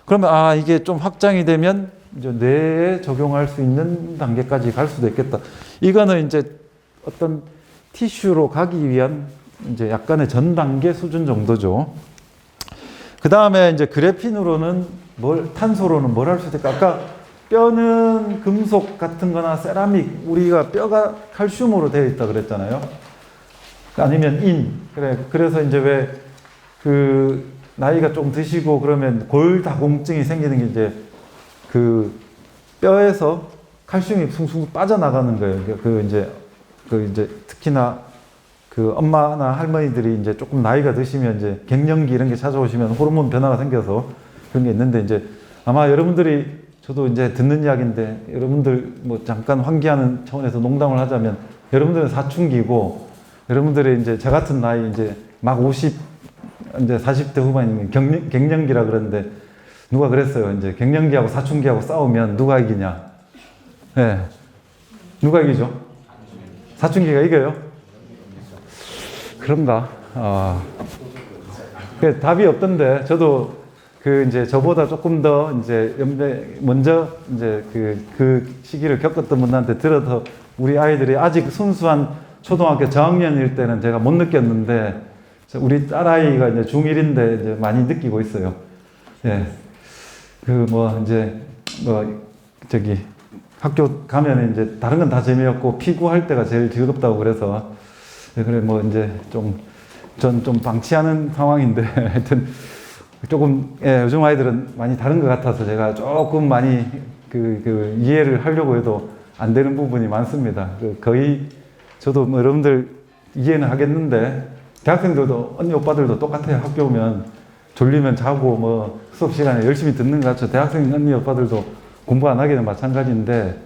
Speaker 1: 그러면 이게 좀 확장이 되면 이제 뇌에 적용할 수 있는 단계까지 갈 수도 있겠다. 이거는 이제 어떤 티슈로 가기 위한 이제 약간의 전 단계 수준 정도죠. 그 다음에 이제 그래핀으로는 탄소로는 뭘 할 수 있을까? 아까 뼈는 금속 같은 거나 세라믹, 우리가 뼈가 칼슘으로 되어 있다 그랬잖아요. 아니면 그래서 이제 왜 나이가 좀 드시고 그러면 골다공증이 생기는 게 이제 그 뼈에서 칼슘이 숭숭 빠져나가는 거예요. 이제 특히나 그 엄마나 할머니들이 이제 조금 나이가 드시면 이제 갱년기 이런 게 찾아오시면 호르몬 변화가 생겨서 그런 게 있는데, 이제 아마 여러분들이, 저도 이제 듣는 이야기인데, 여러분들 뭐 잠깐 환기하는 차원에서 농담을 하자면, 여러분들은 사춘기고, 여러분들이 이제 저 같은 나이 이제 막 50, 이제 40대 후반이면 갱년기라 그러는데, 누가 그랬어요. 이제 갱년기하고 사춘기하고 싸우면 누가 이기냐? 네. 누가 이기죠? 사춘기가 이겨요? 그런가? 답이 없던데, 저도 이제 저보다 조금 더 이제 먼저 이제 그 시기를 겪었던 분한테 들어서 우리 아이들이 아직 순수한 초등학교 저학년일 때는 제가 못 느꼈는데, 우리 딸아이가 이제 중1인데 이제 많이 느끼고 있어요. 예. 학교 가면 이제 다른 건 다 재미없고 피구할 때가 제일 즐겁다고 그래서, 그래 뭐 이제 전 좀 방치하는 상황인데, 하여튼 조금, 요즘 아이들은 많이 다른 것 같아서 제가 조금 많이 이해를 하려고 해도 안 되는 부분이 많습니다. 거의 저도 뭐 여러분들 이해는 하겠는데, 대학생들도 언니 오빠들도 똑같아요. 학교 오면 졸리면 자고 뭐 수업 시간에 열심히 듣는 것 같죠. 대학생 언니 오빠들도 공부 안 하기는 마찬가지인데,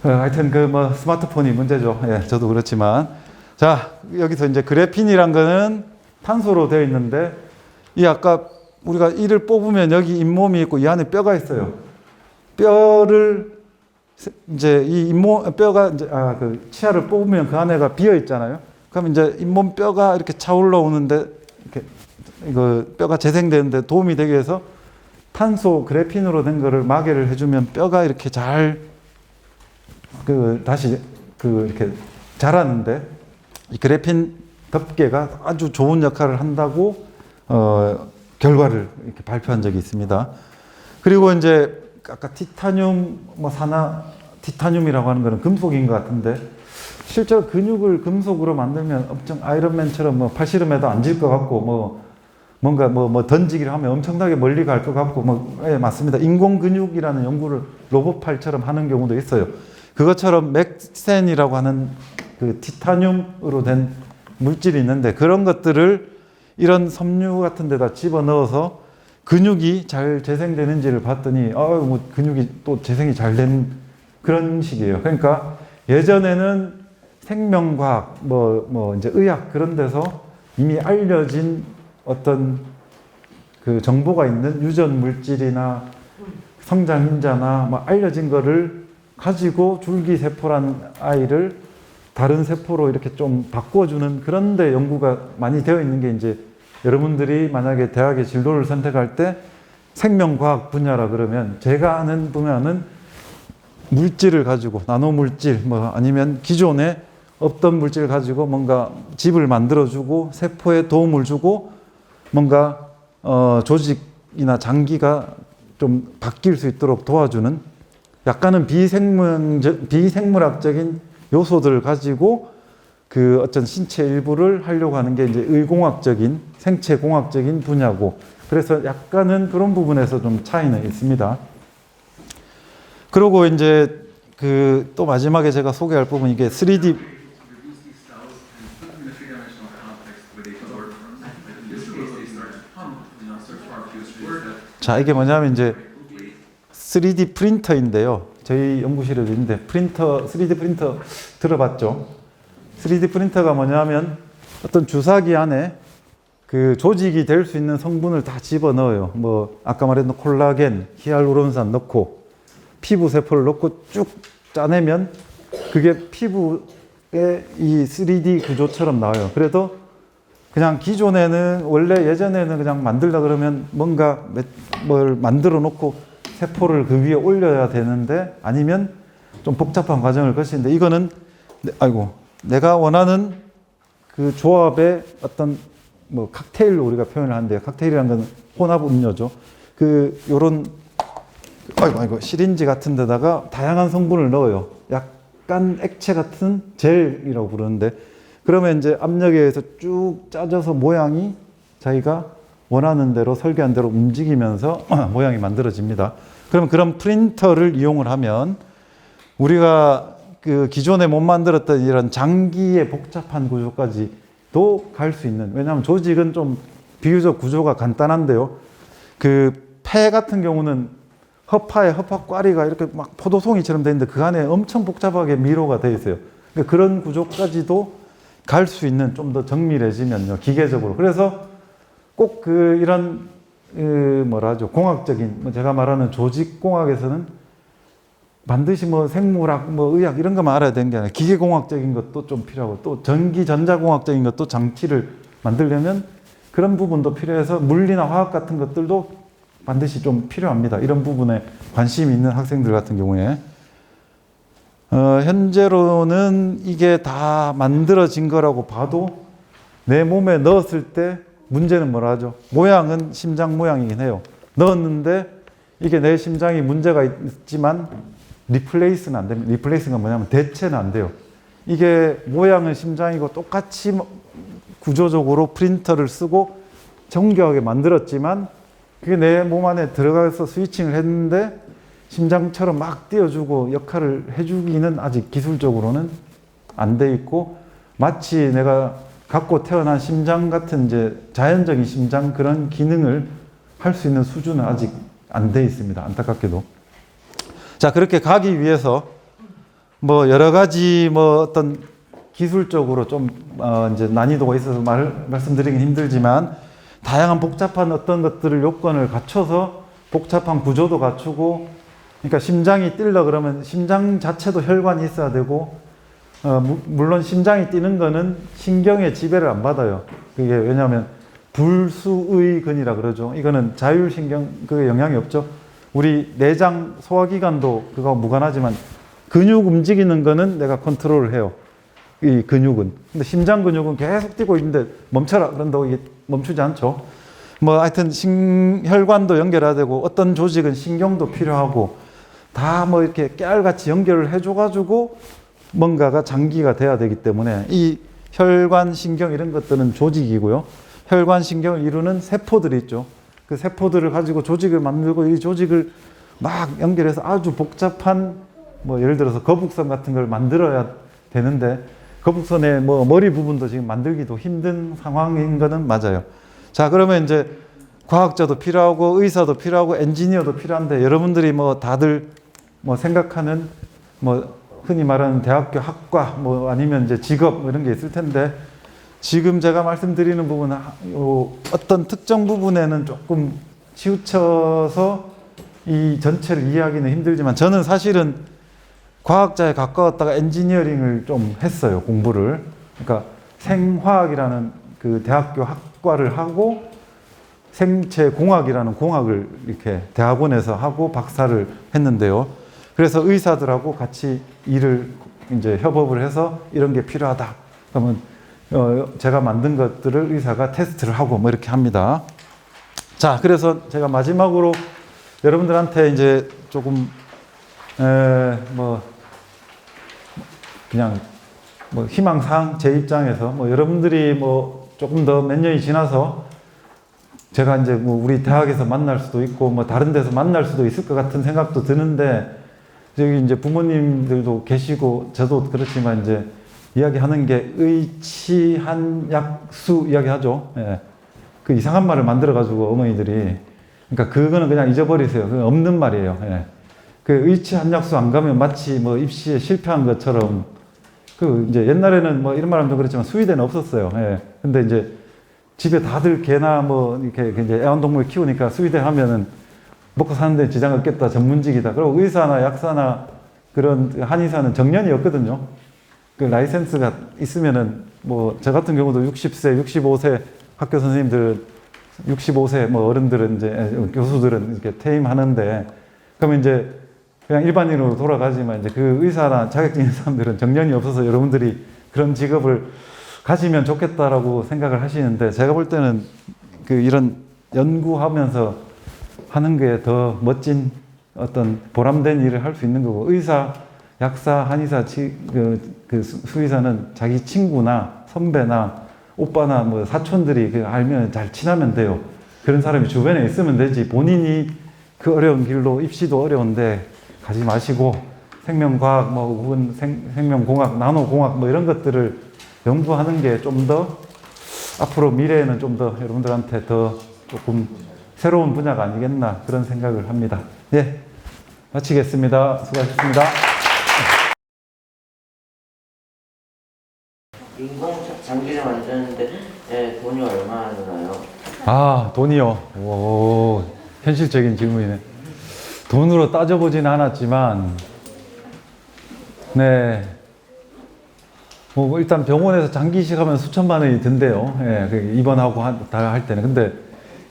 Speaker 1: 하여튼 스마트폰이 문제죠. 예, 저도 그렇지만. 자, 여기서 이제 그래핀이란 거는 탄소로 되어 있는데, 이 아까 우리가 이를 뽑으면 여기 잇몸이 있고 이 안에 뼈가 있어요. 뼈를 이제 뼈가 이제 치아를 뽑으면 그 안에가 비어 있잖아요. 그럼 이제 잇몸 뼈가 이렇게 차올라 오는데 이렇게 이거 뼈가 재생되는데 도움이 되기 위해서 탄소 그래핀으로 된 거를 마개를 해주면 뼈가 이렇게 잘 다시 이렇게 자라는데 이 그래핀 덮개가 아주 좋은 역할을 한다고 결과를 이렇게 발표한 적이 있습니다. 그리고 이제 아까 티타늄 티타늄이라고 하는 거는 금속인 것 같은데 실제로 근육을 금속으로 만들면 엄청 아이언맨처럼 팔씨름에도 안 질 것 같고 뭔가 던지기를 하면 엄청나게 멀리 갈 것 같고 예, 맞습니다. 인공 근육이라는 연구를 로봇팔처럼 하는 경우도 있어요. 그것처럼 맥센이라고 하는 그 티타늄으로 된 물질이 있는데 그런 것들을 이런 섬유 같은 데다 집어넣어서 근육이 잘 재생되는지를 봤더니 근육이 또 재생이 잘 된 그런 식이에요. 그러니까 예전에는 생명과학 이제 의학 그런 데서 이미 알려진 어떤 그 정보가 있는 유전 물질이나 성장 인자나 알려진 거를 가지고 줄기세포라는 아이를 다른 세포로 이렇게 좀 바꿔주는 그런 데 연구가 많이 되어 있는 게 이제 여러분들이 만약에 대학의 진로를 선택할 때 생명과학 분야라 그러면 제가 아는 분야는 물질을 가지고 나노물질 아니면 기존에 없던 물질을 가지고 뭔가 집을 만들어주고 세포에 도움을 주고 뭔가 조직이나 장기가 좀 바뀔 수 있도록 도와주는 약간은 비생물학적인 요소들을 가지고 그 어떤 신체 일부를 하려고 하는 게 이제 의공학적인 생체공학적인 분야고 그래서 약간은 그런 부분에서 좀 차이는 있습니다. 그리고 이제 또 마지막에 제가 소개할 부분 이게 3D 자 이게 뭐냐면 이제 3D 프린터인데요. 저희 연구실에도 있는데 3D 프린터 들어봤죠? 3D 프린터가 뭐냐면 어떤 주사기 안에 그 조직이 될 수 있는 성분을 다 집어넣어요. 아까 말했던 콜라겐, 히알루론산 넣고 피부 세포를 넣고 쭉 짜내면 그게 피부의 이 3D 구조처럼 나와요. 그래도 그냥 기존에는 원래 예전에는 그냥 만들다 그러면 뭔가 뭘 만들어 놓고 세포를 그 위에 올려야 되는데 아니면 좀 복잡한 과정을 거치는데 이거는 내가 원하는 그 조합의 어떤 칵테일로 우리가 표현을 하는데요. 칵테일이라는 건 혼합 음료죠. 요런 시린지 같은 데다가 다양한 성분을 넣어요. 약간 액체 같은 젤이라고 부르는데 그러면 이제 압력에 의해서 쭉 짜져서 모양이 자기가 원하는 대로 설계한 대로 움직이면서 모양이 만들어집니다. 그러면 그런 프린터를 이용을 하면 우리가 그 기존에 못 만들었던 이런 장기의 복잡한 구조까지도 갈 수 있는 왜냐하면 조직은 좀 비교적 구조가 간단한데요. 폐 같은 경우는 허파에 허파꽈리가 이렇게 막 포도송이처럼 되어 있는데 그 안에 엄청 복잡하게 미로가 되어 있어요. 그러니까 그런 구조까지도 갈 수 있는 좀 더 정밀해지면요. 기계적으로. 그래서 꼭 이런 공학적인 제가 말하는 조직공학에서는 반드시 생물학, 의학 이런 것만 알아야 되는 게 아니라 기계공학적인 것도 좀 필요하고 또 전기전자공학적인 것도 장치를 만들려면 그런 부분도 필요해서 물리나 화학 같은 것들도 반드시 좀 필요합니다. 이런 부분에 관심이 있는 학생들 같은 경우에 현재로는 이게 다 만들어진 거라고 봐도 내 몸에 넣었을 때 문제는 뭐라죠? 모양은 심장 모양이긴 해요. 넣었는데 이게 내 심장이 문제가 있지만 리플레이스는 안 됩니다. 리플레이스가 뭐냐면 대체는 안 돼요. 이게 모양은 심장이고 똑같이 구조적으로 프린터를 쓰고 정교하게 만들었지만 그게 내 몸 안에 들어가서 스위칭을 했는데 심장처럼 막 띄워주고 역할을 해주기는 아직 기술적으로는 안 돼 있고 마치 내가 갖고 태어난 심장 같은 이제 자연적인 심장 그런 기능을 할 수 있는 수준은 아직 안 돼 있습니다. 안타깝게도. 자, 그렇게 가기 위해서 여러 가지 어떤 기술적으로 좀 이제 난이도가 있어서 말씀드리긴 힘들지만 다양한 복잡한 어떤 것들을 요건을 갖춰서 복잡한 구조도 갖추고 그러니까 심장이 뛰려 그러면 심장 자체도 혈관이 있어야 되고 물론 심장이 뛰는 거는 신경의 지배를 안 받아요. 그게 왜냐하면 불수의근이라 그러죠. 이거는 자율신경 그 영향이 없죠. 우리 내장 소화기관도 그거 무관하지만 근육 움직이는 거는 내가 컨트롤을 해요. 이 근육은. 근데 심장 근육은 계속 뛰고 있는데 멈춰라 그런다고 이게 멈추지 않죠. 뭐 하여튼 혈관도 연결해야 되고 어떤 조직은 신경도 필요하고 다 뭐 이렇게 깨알같이 연결을 해줘가지고 뭔가가 장기가 돼야 되기 때문에 이 혈관, 신경 이런 것들은 조직이고요. 혈관, 신경을 이루는 세포들이 있죠. 그 세포들을 가지고 조직을 만들고 이 조직을 막 연결해서 아주 복잡한 뭐 예를 들어서 거북선 같은 걸 만들어야 되는데 거북선의 뭐 머리 부분도 지금 만들기도 힘든 상황인 거는 맞아요. 자, 그러면 이제 과학자도 필요하고 의사도 필요하고 엔지니어도 필요한데 여러분들이 뭐 다들 뭐 생각하는 뭐 흔히 말하는 대학교 학과 뭐 아니면 이제 직업 뭐 이런 게 있을 텐데 지금 제가 말씀드리는 부분은 어떤 특정 부분에는 조금 치우쳐서 이 전체를 이해하기는 힘들지만 저는 사실은 과학자에 가까웠다가 엔지니어링을 좀 했어요, 공부를. 그러니까 생화학이라는 그 대학교 학과를 하고 생체공학이라는 공학을 이렇게 대학원에서 하고 박사를 했는데요. 그래서 의사들하고 같이 일을 이제 협업을 해서 이런 게 필요하다. 그러면 제가 만든 것들을 의사가 테스트를 하고 뭐 이렇게 합니다. 자, 그래서 제가 마지막으로 여러분들한테 이제 조금 뭐 그냥 뭐 희망사항 제 입장에서 뭐 여러분들이 뭐 조금 더 몇 년이 지나서 제가 이제 뭐 우리 대학에서 만날 수도 있고 뭐 다른 데서 만날 수도 있을 것 같은 생각도 드는데 저기 이제 부모님들도 계시고 저도 그렇지만 이제 이야기하는 게 의치한약수 이야기하죠. 예. 그 이상한 말을 만들어 가지고 어머니들이 그러니까 그거는 그냥 잊어버리세요. 그건 없는 말이에요. 예. 그 의치한약수 안 가면 마치 뭐 입시에 실패한 것처럼 그 이제 옛날에는 뭐 이런 말하면 좀 그렇지만 수의대는 없었어요. 예. 근데 이제 집에 다들 개나 뭐 이렇게 이제 애완동물 키우니까 수의대 하면은 먹고 사는데 지장 없겠다, 전문직이다. 그리고 의사나 약사나 그런 한의사는 정년이었거든요. 그 라이센스가 있으면은 뭐 저 같은 경우도 60세, 65세 학교 선생님들 65세 뭐 어른들은 이제 교수들은 이렇게 퇴임하는데 그러면 이제 그냥 일반인으로 돌아가지만 이제 그 의사나 자격증 있는 사람들은 정년이 없어서 여러분들이 그런 직업을 가지면 좋겠다라고 생각을 하시는데 제가 볼 때는 그 이런 연구하면서 하는 게 더 멋진 어떤 보람된 일을 할 수 있는 거고 의사, 약사, 한의사, 그 수의사는 자기 친구나 선배나 오빠나 뭐 사촌들이 그 알면 잘 친하면 돼요. 그런 사람이 주변에 있으면 되지 본인이 그 어려운 길로 입시도 어려운데 가지 마시고 생명과학 뭐 혹은 생명공학, 나노공학 뭐 이런 것들을 연구하는 게 좀 더 앞으로 미래에는 좀 더 여러분들한테 더 조금 새로운 분야가 아니겠나 그런 생각을 합니다. 예, 마치겠습니다. 수고하셨습니다.
Speaker 2: 인공 장기를 만드는데 돈이 얼마나 드나요?
Speaker 1: 아, 돈이요. 오, 현실적인 질문이네. 돈으로 따져보지는 않았지만, 네. 뭐 일단 병원에서 장기식 하면 수천만 원이 든대요. 예, 입원하고 다 할 때는. 근데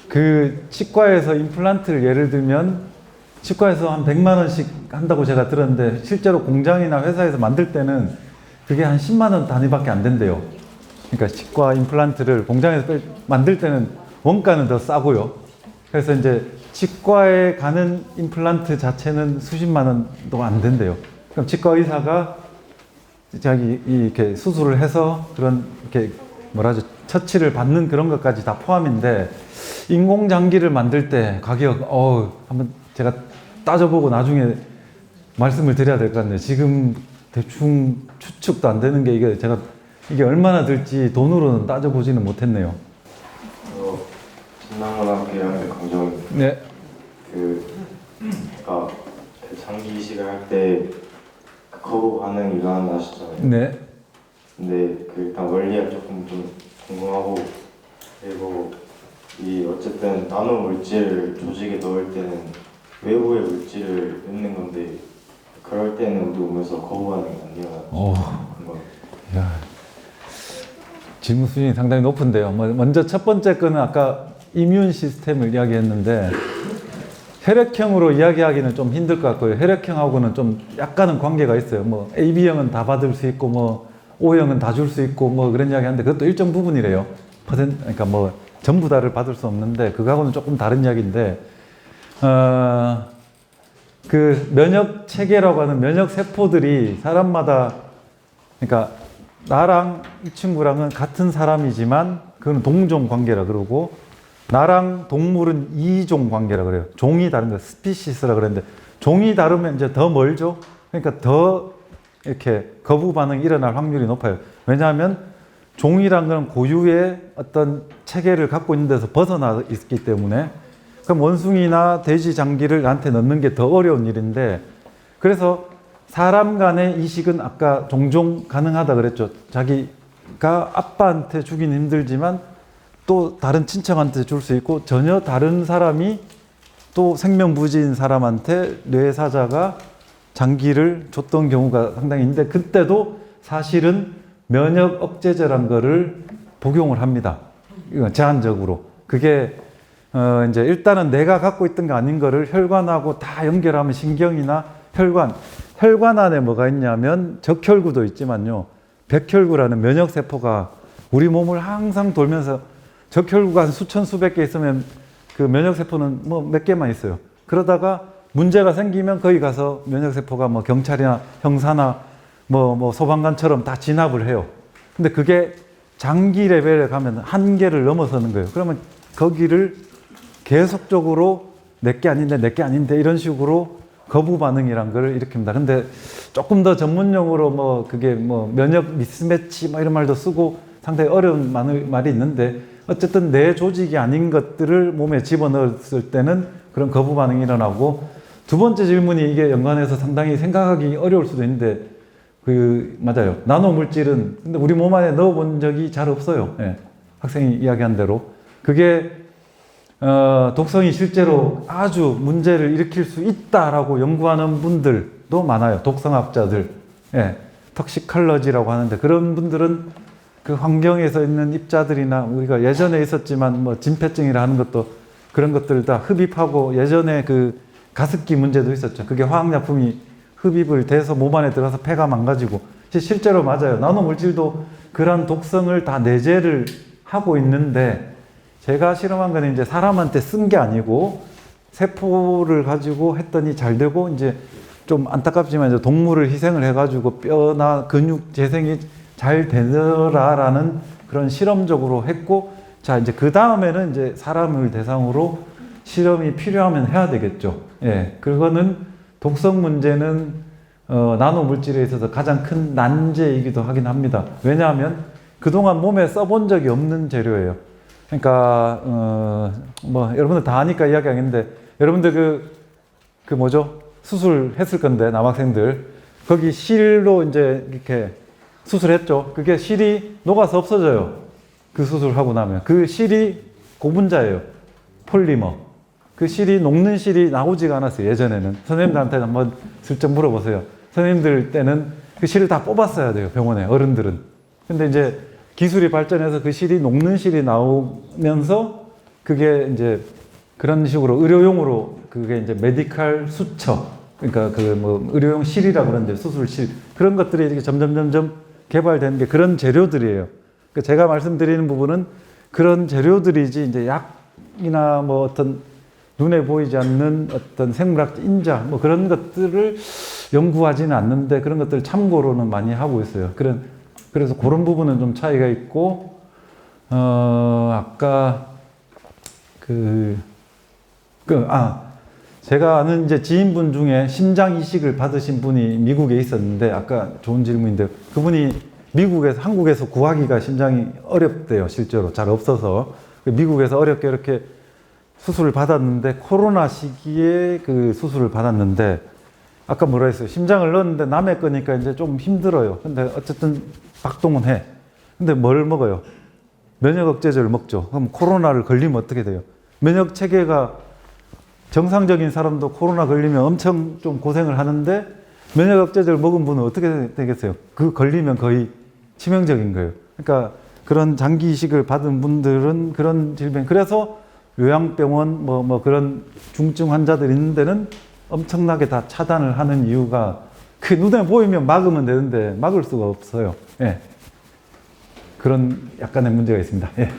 Speaker 1: 그 치과에서 임플란트를 예를 들면 치과에서 한 100만 원씩 한다고 제가 들었는데 실제로 공장이나 회사에서 만들 때는 그게 한 10만 원 단위밖에 안 된대요. 그러니까 치과 임플란트를 공장에서 만들 때는 원가는 더 싸고요. 그래서 이제 치과에 가는 임플란트 자체는 수십만 원도 안 된대요. 그럼 치과 의사가 자기 이렇게 수술을 해서 그런 이렇게 뭐라죠 처치를 받는 그런 것까지 다 포함인데 인공장기를 만들 때 가격 한번 제가 따져보고 나중에 말씀을 드려야 될 것 같네요. 지금 대충 추측도 안 되는 게 이게 얼마나 들지 돈으로는 따져보지는 못했네요.
Speaker 3: 전남고등학교랑 강정
Speaker 1: 네.
Speaker 3: 그러니까 그 장기 이식을 할 때 거부 반응이 일어난다 하셨잖아요.
Speaker 1: 네.
Speaker 3: 근데 그 일단 원리가 조금 좀 궁금하고 그리고 이 어쨌든 나노 물질을 조직에 넣을 때는 외부의 물질을 넣는 건데 그럴 때는 우리 몸에서 거부 반응이 안 일어나는 거예요.
Speaker 1: 야, 질문 수준이 상당히 높은데요. 먼저 첫 번째 거는 아까 이뮨 시스템을 이야기했는데 혈액형으로 이야기하기는 좀 힘들 것 같고요. 혈액형하고는 좀 약간은 관계가 있어요. 뭐 AB형은 다 받을 수 있고 뭐 O형은 다 줄 수 있고 뭐 그런 이야기 하는데 그것도 일정 부분이래요. 그러니까 뭐 전부 다를 받을 수 없는데 그거하고는 조금 다른 이야기인데 그 면역 체계라고 하는 면역 세포들이 사람마다 그러니까 나랑 이 친구랑은 같은 사람이지만 그건 동종 관계라 그러고 나랑 동물은 이종 관계라 그래요. 종이 다른 거 스피시스라 그랬는데 종이 다르면 이제 더 멀죠. 그러니까 더 이렇게 거부 반응이 일어날 확률이 높아요. 왜냐하면 종이란 건 고유의 어떤 체계를 갖고 있는 데서 벗어나 있기 때문에 그럼 원숭이나 돼지 장기를 나한테 넣는 게 더 어려운 일인데 그래서 사람 간의 이식은 아까 종종 가능하다 그랬죠. 자기가 아빠한테 주긴 힘들지만 또 다른 친척한테 줄 수 있고 전혀 다른 사람이 또 생명부지인 사람한테 뇌사자가 장기를 줬던 경우가 상당히 있는데 그때도 사실은 면역 억제제란 거를 복용을 합니다. 이건 제한적으로. 그게 이제 일단은 내가 갖고 있던 거 아닌 거를 혈관하고 다 연결하면 신경이나 혈관 안에 뭐가 있냐면 적혈구도 있지만요. 백혈구라는 면역 세포가 우리 몸을 항상 돌면서 적혈구가 한 수천 수백 개 있으면 그 면역 세포는 뭐 몇 개만 있어요. 그러다가 문제가 생기면 거기 가서 면역 세포가 뭐 경찰이나 형사나 뭐 소방관처럼 다 진압을 해요. 근데 그게 장기 레벨에 가면 한계를 넘어서는 거예요. 그러면 거기를 계속적으로 내게 아닌데 이런 식으로 거부 반응이란 걸 일으킵니다. 근데 조금 더 전문용어로 뭐 그게 뭐 면역 미스매치 뭐 이런 말도 쓰고 상당히 어려운 말이 있는데 어쨌든 내 조직이 아닌 것들을 몸에 집어넣었을 때는 그런 거부 반응이 일어나고 두 번째 질문이 이게 연관해서 상당히 생각하기 어려울 수도 있는데 맞아요. 나노 물질은 근데 우리 몸 안에 넣어본 적이 잘 없어요. 예. 학생이 이야기한 대로 그게 독성이 실제로 아주 문제를 일으킬 수 있다라고 연구하는 분들도 많아요. 독성학자들, 예, 턱시컬러지라고 하는데 그런 분들은 그 환경에서 있는 입자들이나 우리가 예전에 있었지만 뭐 진폐증이라 하는 것도 그런 것들 다 흡입하고 예전에 그 가습기 문제도 있었죠. 그게 화학약품이 흡입을 돼서 몸 안에 들어가서 폐가 망가지고 실제로 맞아요. 나노 물질도 그런 독성을 다 내재를 하고 있는데 제가 실험한 거는 이제 사람한테 쓴 게 아니고 세포를 가지고 했더니 잘 되고 이제 좀 안타깝지만 이제 동물을 희생을 해가지고 뼈나 근육 재생이 잘 되더라라는 그런 실험적으로 했고 자 이제 그 다음에는 이제 사람을 대상으로 실험이 필요하면 해야 되겠죠. 예, 그거는 독성 문제는 나노 물질에 있어서 가장 큰 난제이기도 하긴 합니다. 왜냐하면 그동안 몸에 써본 적이 없는 재료예요. 그러니까 뭐 여러분들 다 아니까 이야기하겠는데 여러분들 그 뭐죠? 수술했을 건데 남학생들 거기 실로 이제 이렇게 수술했죠. 그게 실이 녹아서 없어져요. 그 수술하고 나면 그 실이 고분자예요. 폴리머. 그 실이 녹는 실이 나오지가 않았어요. 예전에는 선생님들한테 한번 슬쩍 물어보세요. 선생님들 때는 그 실을 다 뽑았어야 돼요. 병원에 어른들은. 근데 이제 기술이 발전해서 그 실이 녹는 실이 나오면서 그게 이제 그런 식으로 의료용으로 그게 이제 메디칼 수처 그러니까 그 뭐 의료용 실이라고 그러는데 수술실 그런 것들이 이렇게 점점 개발되는 게 그런 재료들이에요. 그러니까 제가 말씀드리는 부분은 그런 재료들이지 이제 약이나 뭐 어떤 눈에 보이지 않는 어떤 생물학 인자 뭐 그런 것들을 연구하지는 않는데 그런 것들 참고로는 많이 하고 있어요. 그래서 그런 부분은 좀 차이가 있고 아까 제가 아는 이제 지인분 중에 심장 이식을 받으신 분이 미국에 있었는데 아까 좋은 질문인데 그분이 한국에서 구하기가 심장이 어렵대요. 실제로 잘 없어서 미국에서 어렵게 이렇게 수술을 받았는데 코로나 시기에 그 수술을 받았는데 아까 뭐라 했어요? 심장을 넣었는데 남의 거니까 이제 좀 힘들어요. 근데 어쨌든 박동은 해. 근데 뭘 먹어요? 면역 억제제를 먹죠. 그럼 코로나를 걸리면 어떻게 돼요? 면역 체계가 정상적인 사람도 코로나 걸리면 엄청 좀 고생을 하는데 면역 억제제를 먹은 분은 어떻게 되겠어요? 그 걸리면 거의 치명적인 거예요. 그러니까 그런 장기 이식을 받은 분들은 그런 질병, 그래서 요양병원 뭐 그런 중증 환자들 있는 데는 엄청나게 다 차단을 하는 이유가 그 눈에 보이면 막으면 되는데 막을 수가 없어요. 예. 그런 약간의 문제가 있습니다. 예.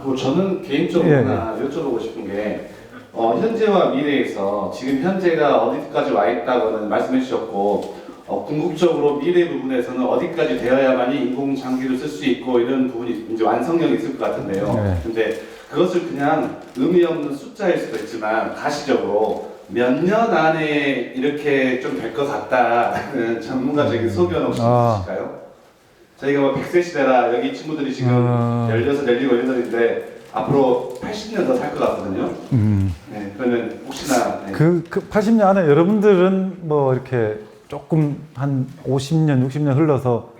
Speaker 4: 뭐 저는 개인적으로
Speaker 1: 예,
Speaker 4: 하나 여쭤보고 싶은 게 현재와 미래에서 지금 현재가 어디까지 와 있다고는 말씀해 주셨고 궁극적으로 미래 부분에서는 어디까지 되어야만이 인공장기를 쓸 수 있고 이런 부분이 이제 완성형이 있을 것 같은데요.
Speaker 1: 네.
Speaker 4: 근데 그것을 그냥 의미 없는 숫자일 수도 있지만 가시적으로 몇 년 안에 이렇게 좀 될 것 같다는 전문가적인 소견 혹시 있으실까요? 저희가 뭐 100세 시대라 여기 친구들이 지금 16, 17, 18인데 앞으로 80년 더 살 것 같거든요. 네, 그러면 혹시나 네.
Speaker 1: 그 80년 안에 여러분들은 뭐 이렇게 조금 한 50년, 60년 흘러서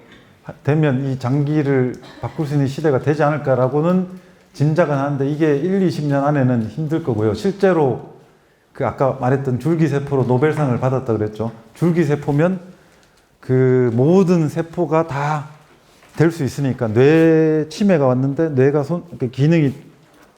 Speaker 1: 되면 이 장기를 바꿀 수 있는 시대가 되지 않을까라고는 짐작은 하는데 이게 1, 20년 안에는 힘들 거고요. 실제로 그 아까 말했던 줄기세포로 노벨상을 받았다 그랬죠. 줄기세포면 그 모든 세포가 다 될 수 있으니까 뇌 치매가 왔는데 뇌가 기능이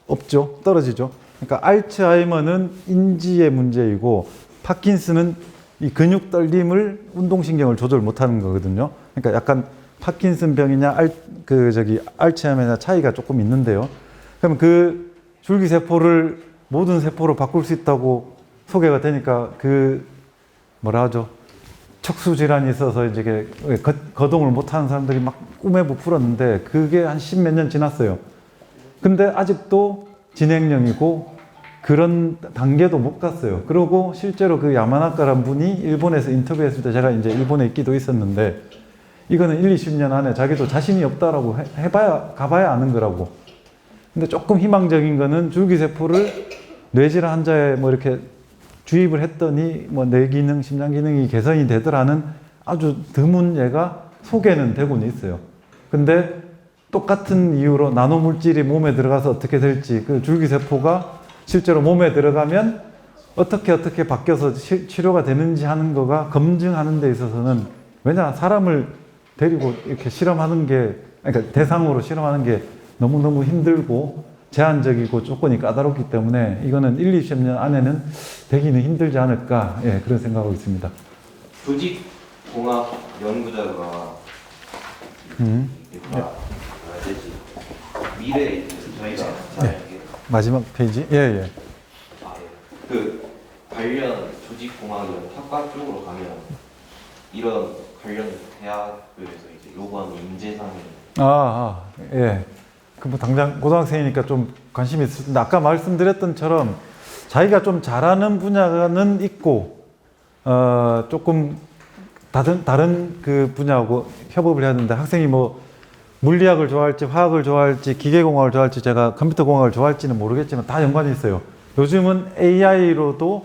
Speaker 1: 없죠. 떨어지죠. 그러니까 알츠하이머는 인지의 문제이고 파킨슨은 이 근육 떨림을 운동신경을 조절 못하는 거거든요. 그러니까 약간 파킨슨병이냐 알츠하이머냐 차이가 조금 있는데요. 그럼 그 줄기세포를 모든 세포로 바꿀 수 있다고 소개가 되니까 그 뭐라 하죠? 척수 질환이 있어서 이제 거동을 못하는 사람들이 막 꿈에 부풀었는데 그게 한 10몇 년 지났어요. 근데 아직도 진행형이고 그런 단계도 못 갔어요. 그리고 실제로 그 야마나카란 분이 일본에서 인터뷰했을 때 제가 이제 일본에 있기도 있었는데 이거는 1, 20년 안에 자기도 자신이 없다라고 가봐야 아는 거라고. 근데 조금 희망적인 거는 줄기세포를 뇌질환 환자에 뭐 이렇게 주입을 했더니 뭐 뇌 기능, 심장 기능이 개선이 되더라는 아주 드문 예가 소개는 되고는 있어요. 근데 똑같은 이유로 나노 물질이 몸에 들어가서 어떻게 될지 그 줄기세포가 실제로 몸에 들어가면 어떻게 바뀌어서 치료가 되는지 하는 거가 검증하는 데 있어서는 왜냐 사람을 데리고 이렇게 실험하는 게 그러니까 대상으로 실험하는 게 너무너무 힘들고 제한적이고 조건이 까다롭기 때문에 이거는 1, 20년 안에는 되기는 힘들지 않을까 그런 생각하고 있습니다.
Speaker 5: 조직공학 연구자가 뭐라 해야 되지? 미래에 저희가
Speaker 1: 마지막 페이지? 예.
Speaker 5: 그 관련 조직공학 학과 쪽으로 가면 이런 관련 대학들에서 이제 요구하는 인재상이
Speaker 1: 예. 그 뭐 당장 고등학생이니까 좀 관심이 있을 텐데 아까 말씀드렸던처럼 자기가 좀 잘하는 분야는 있고 조금 다른 그 분야하고 협업을 해야 하는데 학생이 뭐 물리학을 좋아할지 화학을 좋아할지 기계공학을 좋아할지 제가 컴퓨터공학을 좋아할지는 모르겠지만 다 연관이 있어요. 요즘은 AI로도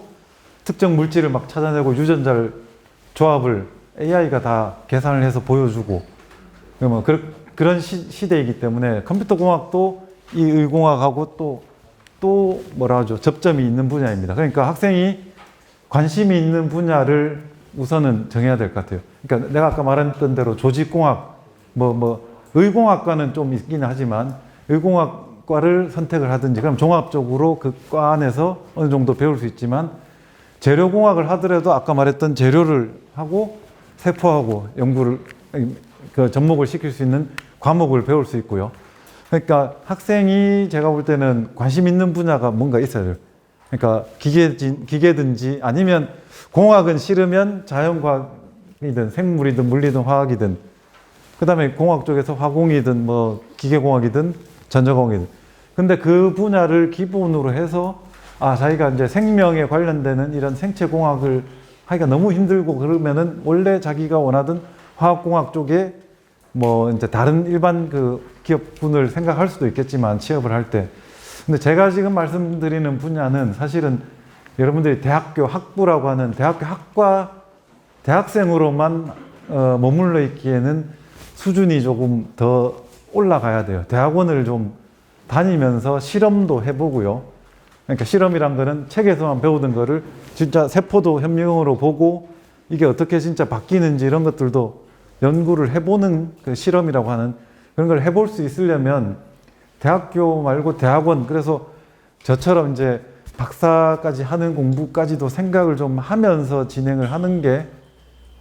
Speaker 1: 특정 물질을 막 찾아내고 유전자를 조합을 AI가 다 계산을 해서 보여주고 뭐 그런 시대이기 때문에 컴퓨터공학도 이 의공학하고 또 뭐라 하죠? 접점이 있는 분야입니다. 그러니까 학생이 관심이 있는 분야를 우선은 정해야 될 것 같아요. 그러니까 내가 아까 말했던 대로 조직공학, 의공학과는 좀 있긴 하지만 의공학과를 선택을 하든지 그럼 종합적으로 그 과 안에서 어느 정도 배울 수 있지만 재료공학을 하더라도 아까 말했던 재료를 하고 세포하고 연구를 그 접목을 시킬 수 있는 과목을 배울 수 있고요. 그러니까 학생이 제가 볼 때는 관심 있는 분야가 뭔가 있어야 돼요. 그러니까 기계든지 아니면 공학은 싫으면 자연과학이든 생물이든 물리든 화학이든 그 다음에 공학 쪽에서 화공이든 뭐 기계공학이든 전자공학이든 근데 그 분야를 기본으로 해서 자기가 이제 생명에 관련되는 이런 생체공학을 하기가 너무 힘들고 그러면은 원래 자기가 원하던 화학공학 쪽에 뭐 이제 다른 일반 그 기업군을 생각할 수도 있겠지만 취업을 할 때 근데 제가 지금 말씀드리는 분야는 사실은 여러분들이 대학교 학부라고 하는 대학교 학과 대학생으로만 머물러 있기에는 수준이 조금 더 올라가야 돼요. 대학원을 좀 다니면서 실험도 해보고요. 그러니까 실험이란 거는 책에서만 배우던 거를 진짜 세포도 현미경으로 보고 이게 어떻게 진짜 바뀌는지 이런 것들도 연구를 해보는 그 실험이라고 하는 그런 걸 해볼 수 있으려면 대학교 말고 대학원, 그래서 저처럼 이제 박사까지 하는 공부까지도 생각을 좀 하면서 진행을 하는 게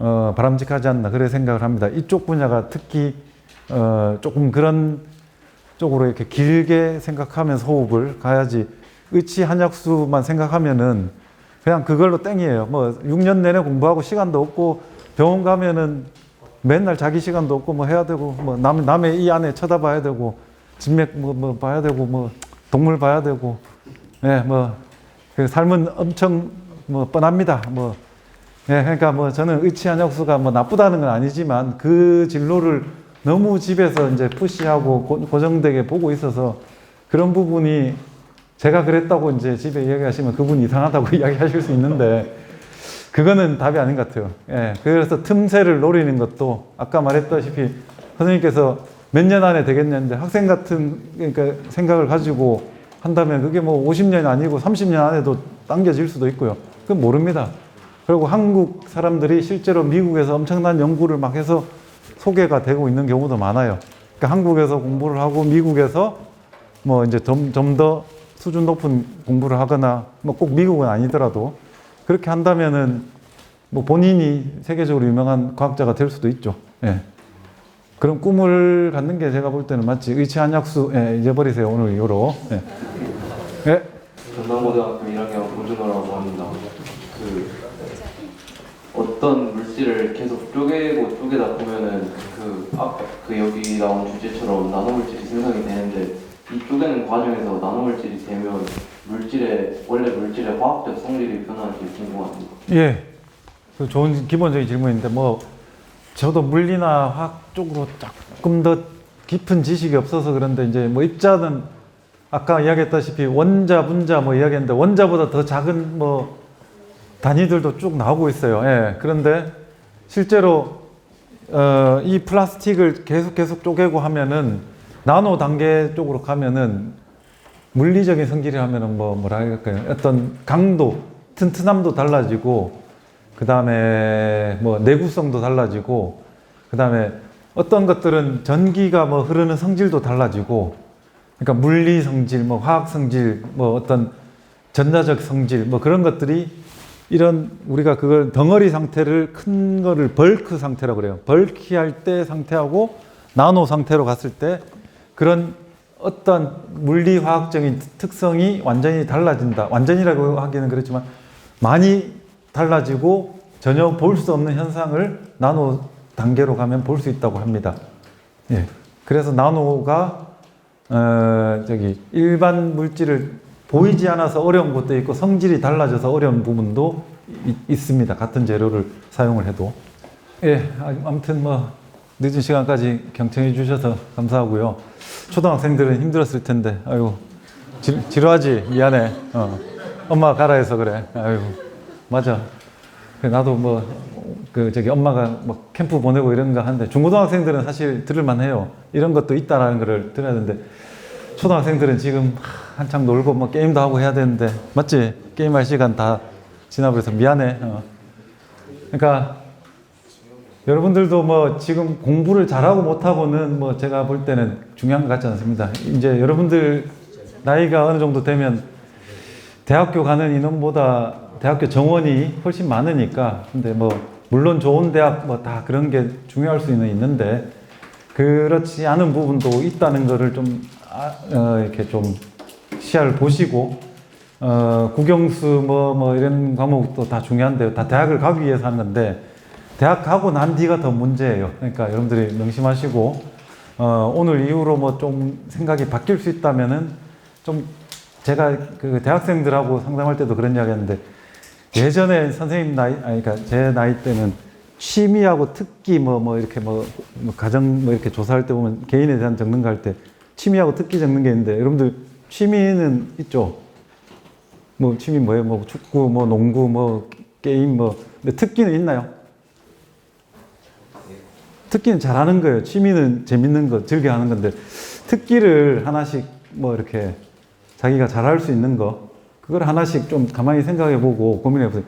Speaker 1: 바람직하지 않나, 그래 생각을 합니다. 이쪽 분야가 특히 조금 그런 쪽으로 이렇게 길게 생각하면서 호흡을 가야지, 의치 한약수만 생각하면은 그냥 그걸로 땡이에요. 뭐 6년 내내 공부하고 시간도 없고 병원 가면은 맨날 자기 시간도 없고 뭐 해야 되고, 뭐 남의 이 안에 쳐다봐야 되고, 진맥 뭐 봐야 되고, 뭐 동물 봐야 되고, 예, 뭐 그 삶은 엄청 뭐 뻔합니다. 뭐 예, 그러니까 뭐 저는 의치 한약수가 뭐 나쁘다는 건 아니지만 그 진로를 너무 집에서 이제 푸시하고 고정되게 보고 있어서 그런 부분이, 제가 그랬다고 이제 집에 이야기하시면 그분 이상하다고 이야기하실 수 있는데 그거는 답이 아닌 것 같아요. 예, 그래서 틈새를 노리는 것도 아까 말했다시피 선생님께서 몇 년 안에 되겠냐는데 학생 같은 그러니까 생각을 가지고 한다면 그게 뭐 50년이 아니고 30년 안에도 당겨질 수도 있고요. 그건 모릅니다. 그리고 한국 사람들이 실제로 미국에서 엄청난 연구를 막 해서 소개가 되고 있는 경우도 많아요. 그러니까 한국에서 공부를 하고 미국에서 뭐 이제 좀 더 수준 높은 공부를 하거나 뭐 꼭 미국은 아니더라도 그렇게 한다면은 뭐 본인이 세계적으로 유명한 과학자가 될 수도 있죠. 예. 그런 꿈을 갖는 게 제가 볼 때는 맞지. 의치 한약수, 예, 잊어버리세요. 오늘 이후로. 예. 예.
Speaker 6: 전남고등학교 1학년 고준호라고 합니다. 어떤 물질을 계속 쪼개다 보면은 여기 나온 주제처럼 나노물질이 생성이 되는데, 이 쪼개는 과정에서 나노물질이 되면 원래 물질의 화학적 성질이 변하는지 궁금합니다.
Speaker 1: 예. 그 좋은 기본적인 질문인데, 뭐 저도 물리나 화학 쪽으로 조금 더 깊은 지식이 없어서 그런데, 이제 뭐 입자는 아까 이야기했다시피 원자, 분자 뭐 이야기했는데 원자보다 더 작은 뭐 단위들도 쭉 나오고 있어요. 예. 그런데 실제로 이 플라스틱을 계속 쪼개고 하면은 나노 단계 쪽으로 가면은 물리적인 성질이 하면은 뭐라 할까요? 어떤 강도, 튼튼함도 달라지고, 그 다음에 뭐 내구성도 달라지고, 그 다음에 어떤 것들은 전기가 뭐 흐르는 성질도 달라지고, 그러니까 물리 성질, 뭐 화학 성질, 뭐 어떤 전자적 성질, 뭐 그런 것들이, 이런 우리가 그걸 덩어리 상태를, 큰 거를 벌크 상태라고 그래요. 벌키할 때 상태하고 나노 상태로 갔을 때 그런 어떤 물리화학적인 특성이 완전히 달라진다. 완전이라고 하기는 그렇지만 많이 달라지고 전혀 볼 수 없는 현상을 나노 단계로 가면 볼 수 있다고 합니다. 예. 그래서 나노가 일반 물질을 보이지 않아서 어려운 것도 있고 성질이 달라져서 어려운 부분도 있습니다. 같은 재료를 사용을 해도. 예, 아무튼 뭐 늦은 시간까지 경청해 주셔서 감사하고요. 초등학생들은 힘들었을 텐데, 아이고 지루하지? 미안해. 엄마가 가라 해서 그래. 아이고 맞아. 나도 뭐 엄마가 뭐 캠프 보내고 이런 거 하는데, 중고등학생들은 사실 들을만 해요. 이런 것도 있다라는 거를 들어야 되는데, 초등학생들은 지금 한창 놀고 뭐 게임도 하고 해야 되는데, 맞지? 게임할 시간 다 지나버려서 미안해. 그러니까 여러분들도 뭐 지금 공부를 잘하고 못하고는 뭐 제가 볼 때는 중요한 것 같지 않습니다. 이제 여러분들 나이가 어느 정도 되면 대학교 가는 인원보다 대학교 정원이 훨씬 많으니까, 근데 뭐 물론 좋은 대학 뭐 다 그런 게 중요할 수는 있는데, 그렇지 않은 부분도 있다는 거를 좀 이렇게 좀 시야를 보시고, 국영수 뭐 이런 과목도 다 중요한데요. 다 대학을 가기 위해서 하는 건데, 대학 가고 난 뒤가 더 문제예요. 그러니까 여러분들이 명심하시고, 오늘 이후로 뭐 좀 생각이 바뀔 수 있다면은, 좀 제가 그 대학생들하고 상담할 때도 그런 이야기 했는데, 예전에 선생님 그러니까 제 나이 때는 취미하고 특기 뭐 이렇게 뭐 가정 뭐 이렇게 조사할 때 보면 개인에 대한 적는 거 할 때 취미하고 특기 적는 게 있는데, 여러분들 취미는 있죠? 뭐 취미 뭐예요? 뭐 축구, 뭐 농구, 뭐 게임 뭐. 근데 특기는 있나요? 특기는 잘하는 거예요. 취미는 재밌는 거, 즐겨 하는 건데, 특기를 하나씩 뭐 이렇게 자기가 잘할 수 있는 거, 그걸 하나씩 좀 가만히 생각해 보고 고민해 보세요.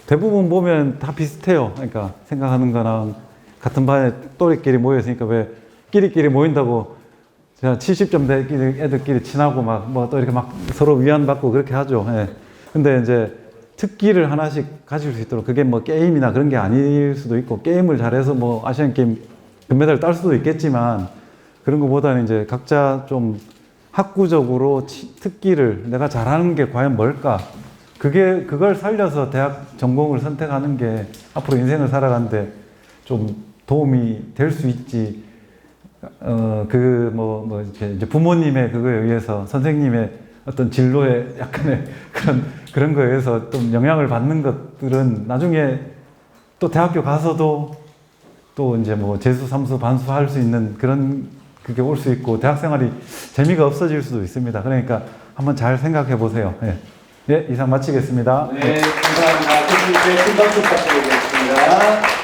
Speaker 1: 대부분 보면 다 비슷해요. 그러니까 생각하는 거랑 같은 반에 또래끼리 모여 있으니까 왜 끼리끼리 모인다고 제가 70점 대 애들끼리 친하고 막 뭐 또 이렇게 막 서로 위안받고 그렇게 하죠. 예. 근데 이제 특기를 하나씩 가질 수 있도록 그게 뭐 게임이나 그런 게 아닐 수도 있고 게임을 잘해서 뭐 아시안 게임 금메달을 딸 수도 있겠지만 그런 것보다는 이제 각자 좀 학구적으로 특기를 내가 잘하는 게 과연 뭘까? 그걸 살려서 대학 전공을 선택하는 게 앞으로 인생을 살아가는데 좀 도움이 될 수 있지. 이제 부모님의 그거에 의해서 선생님의 어떤 진로에 약간의 그런 거에 의해서 좀 영향을 받는 것들은 나중에 또 대학교 가서도 또 이제 뭐 재수, 삼수, 반수 할 수 있는 그런 그게 올 수 있고 대학 생활이 재미가 없어질 수도 있습니다. 그러니까 한번 잘 생각해 보세요. 예. 예, 이상 마치겠습니다.
Speaker 4: 네, 감사합니다. 교수님께 큰 박수 부탁드리겠습니다.